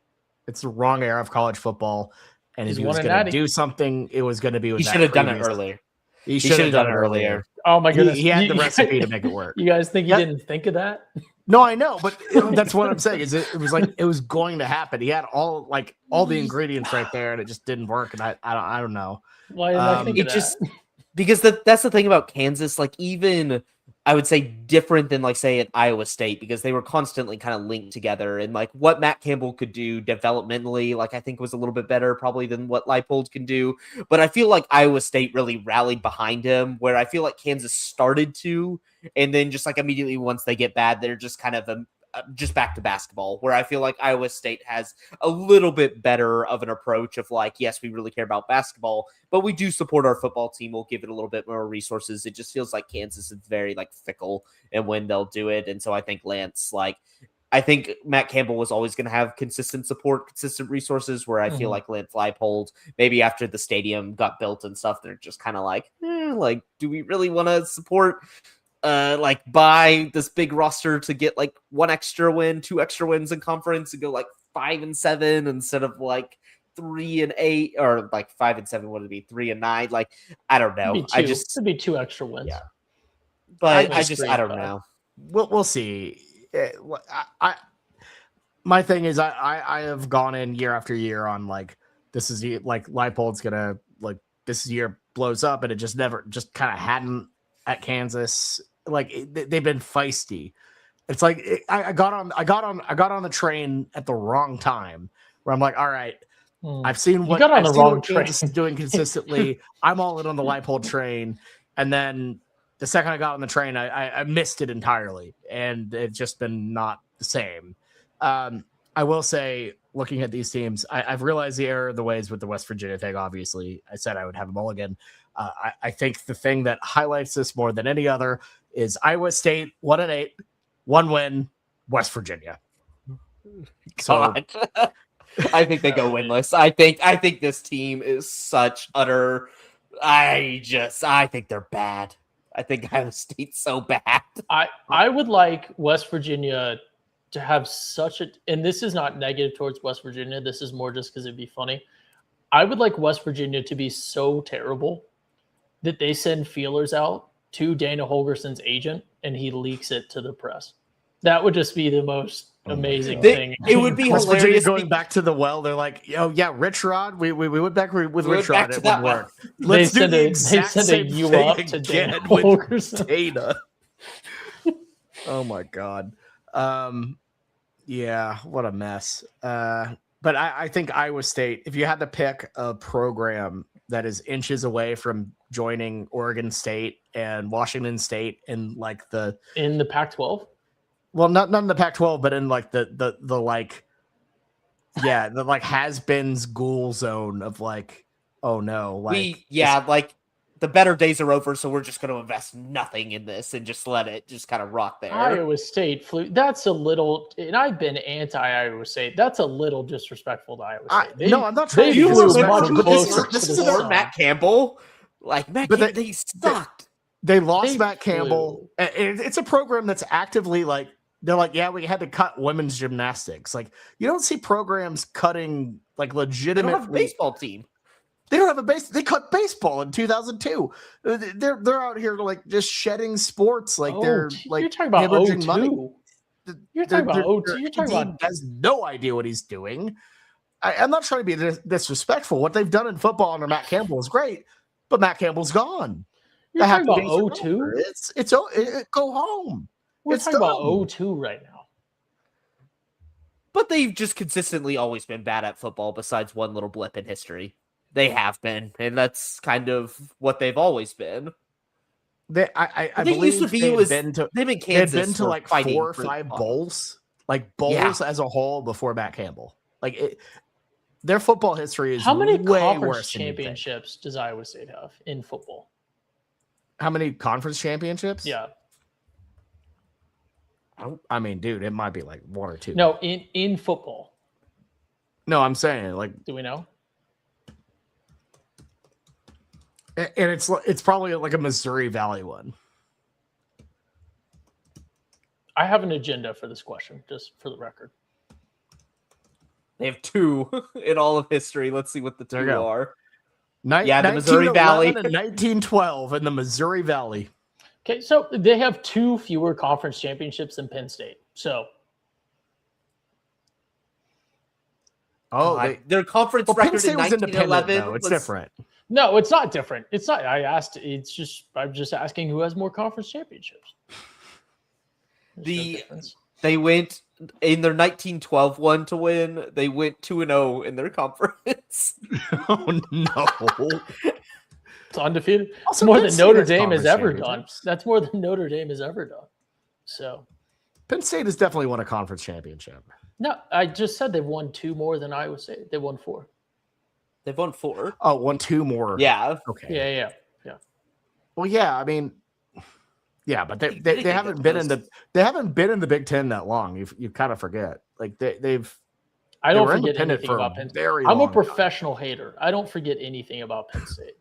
it's the wrong era of college football. And if he was going to do something, it was going to be with he should have done it earlier. He should have done it earlier. Oh my goodness. He had the recipe to make it work. You guys think he didn't think of that? No, I know, but that's what I'm saying. Is it was like it was going to happen. He had all the ingredients right there, and it just didn't work. And I don't know. Why did I think of that? Because that's the thing about Kansas. Like even I would say different than like say at Iowa State, because they were constantly kind of linked together, and like what Matt Campbell could do developmentally, like I think was a little bit better probably than what Leipold can do. But I feel like Iowa State really rallied behind him, where I feel like Kansas started to, and then just like immediately once they get bad, they're just kind of just back to basketball, where I feel like Iowa State has a little bit better of an approach of like, yes, we really care about basketball, but we do support our football team. We'll give it a little bit more resources. It just feels like Kansas is very like fickle and when they'll do it. And so I think I think Matt Campbell was always going to have consistent support, consistent resources, where I feel like Lance Leipold, maybe after the stadium got built and stuff, they're just kind of like, do we really want to support buy this big roster to get like 1 extra win, 2 extra wins in conference and go like 5-7 instead of like 3-8 or like 5-7? Would it be 3-9? Like, I don't know. It'd be 2 extra wins. Yeah, but I don't know. We'll see. My thing is I have gone in year after year on like this is like Leipold's gonna like this year blows up, and it just never just kind of hadn't at Kansas. Like they've been feisty. It's like I got on the train at the wrong time, where I'm like, all right, I've seen what Kansas is doing consistently. I'm all in on the Leipold train, and then the second I got on the train, I missed it entirely, and it's just been not the same. I will say, looking at these teams, I've realized the error of the ways with the West Virginia thing. Obviously, I said I would have a mulligan. I think the thing that highlights this more than any other is Iowa State 1-8, 1 win, West Virginia. So I think they go winless. I think this team is such utter. I think they're bad. I think Iowa State's so bad. I would like West Virginia to have such a, and this is not negative towards West Virginia. This is more just because it'd be funny. I would like West Virginia to be so terrible that they send feelers out to Dana Holgerson's agent and he leaks it to the press. That would just be the most amazing thing. It would be West hilarious. Virginia going back to the well. They're like, oh yeah, Rich Rod. We went back with Rich Rod. It would work. Let's do the exact same thing again Dana with Holgerson. Dana. Oh my God. Yeah, what a mess. But I think Iowa State, if you had to pick a program that is inches away from joining Oregon State and Washington State in the Pac-12. Well, not in the Pac-12, but in like the has-beens ghoul zone of like, oh no, like the better days are over, so we're just going to invest nothing in this and just let it just kind of rot there. Iowa State flew. That's a little, and I've been anti-Iowa State. That's a little disrespectful to Iowa State. I'm not trying to be disrespectful. This is Matt Campbell. Like they sucked. They lost Matt Campbell. It's a program that's actively like, they're like, yeah, we had to cut women's gymnastics. Like, you don't see programs cutting like legitimate. They don't have a baseball team. They don't have a base. They cut baseball in 2002. They're out here like just shedding sports. Like they're like you're talking about hemorrhaging money. You're talking about O2. You're talking about has no idea what he's doing. I'm not trying to be disrespectful. What they've done in football under Matt Campbell is great, but Matt Campbell's gone. You're The talking happy about days are 02? over. Go home. We're It's talking about done. 02 right now. But they've just consistently always been bad at football besides one little blip in history. They have been, and that's kind of what they've always been. I I think it used to believe be they it had was been to them in they had Kansas been to were like fighting 4 or for 5 the bowls, like bowls as a whole before Matt Campbell. Like their football history is How many way conference worse than you'd think. championships does Iowa State have in football? How many conference championships? Yeah. I mean, dude, it might be like 1 or 2. No, in football. No, I'm saying like, Do we know? and it's probably like a Missouri Valley one. I have an agenda for this question, just for the record. They have 2 in all of history. Let's see what the There you 2 go. are. Yeah, the Missouri Valley. and 1912 in the Missouri Valley. Okay, so they have 2 fewer conference championships than Penn State. So Oh, their conference Penn record State in was independent, 1911 though. It's was different. no, it's not different. It's not. I'm just asking who has more conference championships. There's no difference. They went in their 1912 one to win. They went 2-0 in their conference. Oh no! It's undefeated. It's Also, more Penn than State Notre has Dame has conference ever done. championships. That's more than Notre Dame has ever done. So Penn State has definitely won a conference championship. no, I just said they've won 2 more than Iowa State. They won 4. They've won 4. Oh, 1, 2 more. Yeah. Okay. Yeah. Well, yeah. I mean, yeah, but they They haven't get been in those. they haven't been in the Big Ten that long. You kind of forget. Like they've. I They don't were forget independent anything for about a Penn State. very I'm a long time. professional hater. I don't forget anything about Penn State.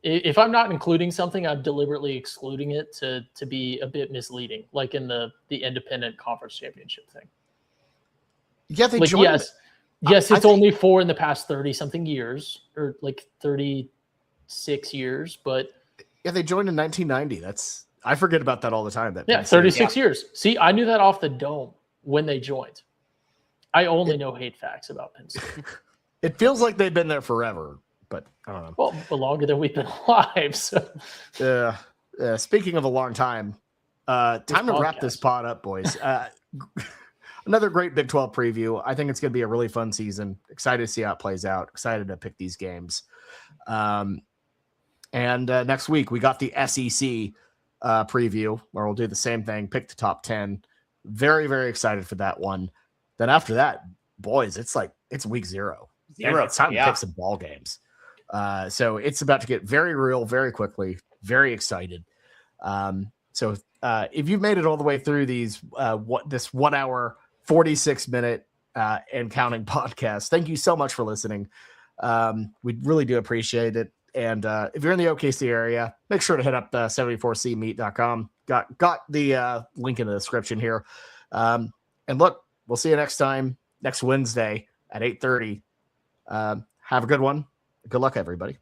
If I'm not including something, I'm deliberately excluding it to be a bit misleading, like in the independent conference championship thing. Yeah, they Like joined. yes, I it's think- only 4 in the past 30 something years, or like 36 years, but Yeah, they joined in 1990. I forget about that all the time. That yeah, Penn State- 36 years. See, I knew that off the dome when they joined. I only know hate facts about Penn State. It feels like they've been there forever, but I don't know. Well, longer than we've been alive. So Speaking of a long time, time to wrap podcast. this pod up, boys. Another great Big 12 preview. I think it's going to be a really fun season. Excited to see how it plays out. Excited to pick these games. And next week, we got the SEC preview where we'll do the same thing, pick the top 10. Very, very excited for that one. Then after that, boys, it's week 0. It's time to pick some ball games. So it's about to get very real very quickly. Very excited. So if you've made it all the way through this 1 hour, 46 minute and counting podcast, thank you so much for listening. We really do appreciate it. And if you're in the OKC area, make sure to hit up 74cmeat.com. Got the link in the description here. And look, we'll see you next time, next Wednesday at 8:30. Have a good one. Good luck, everybody.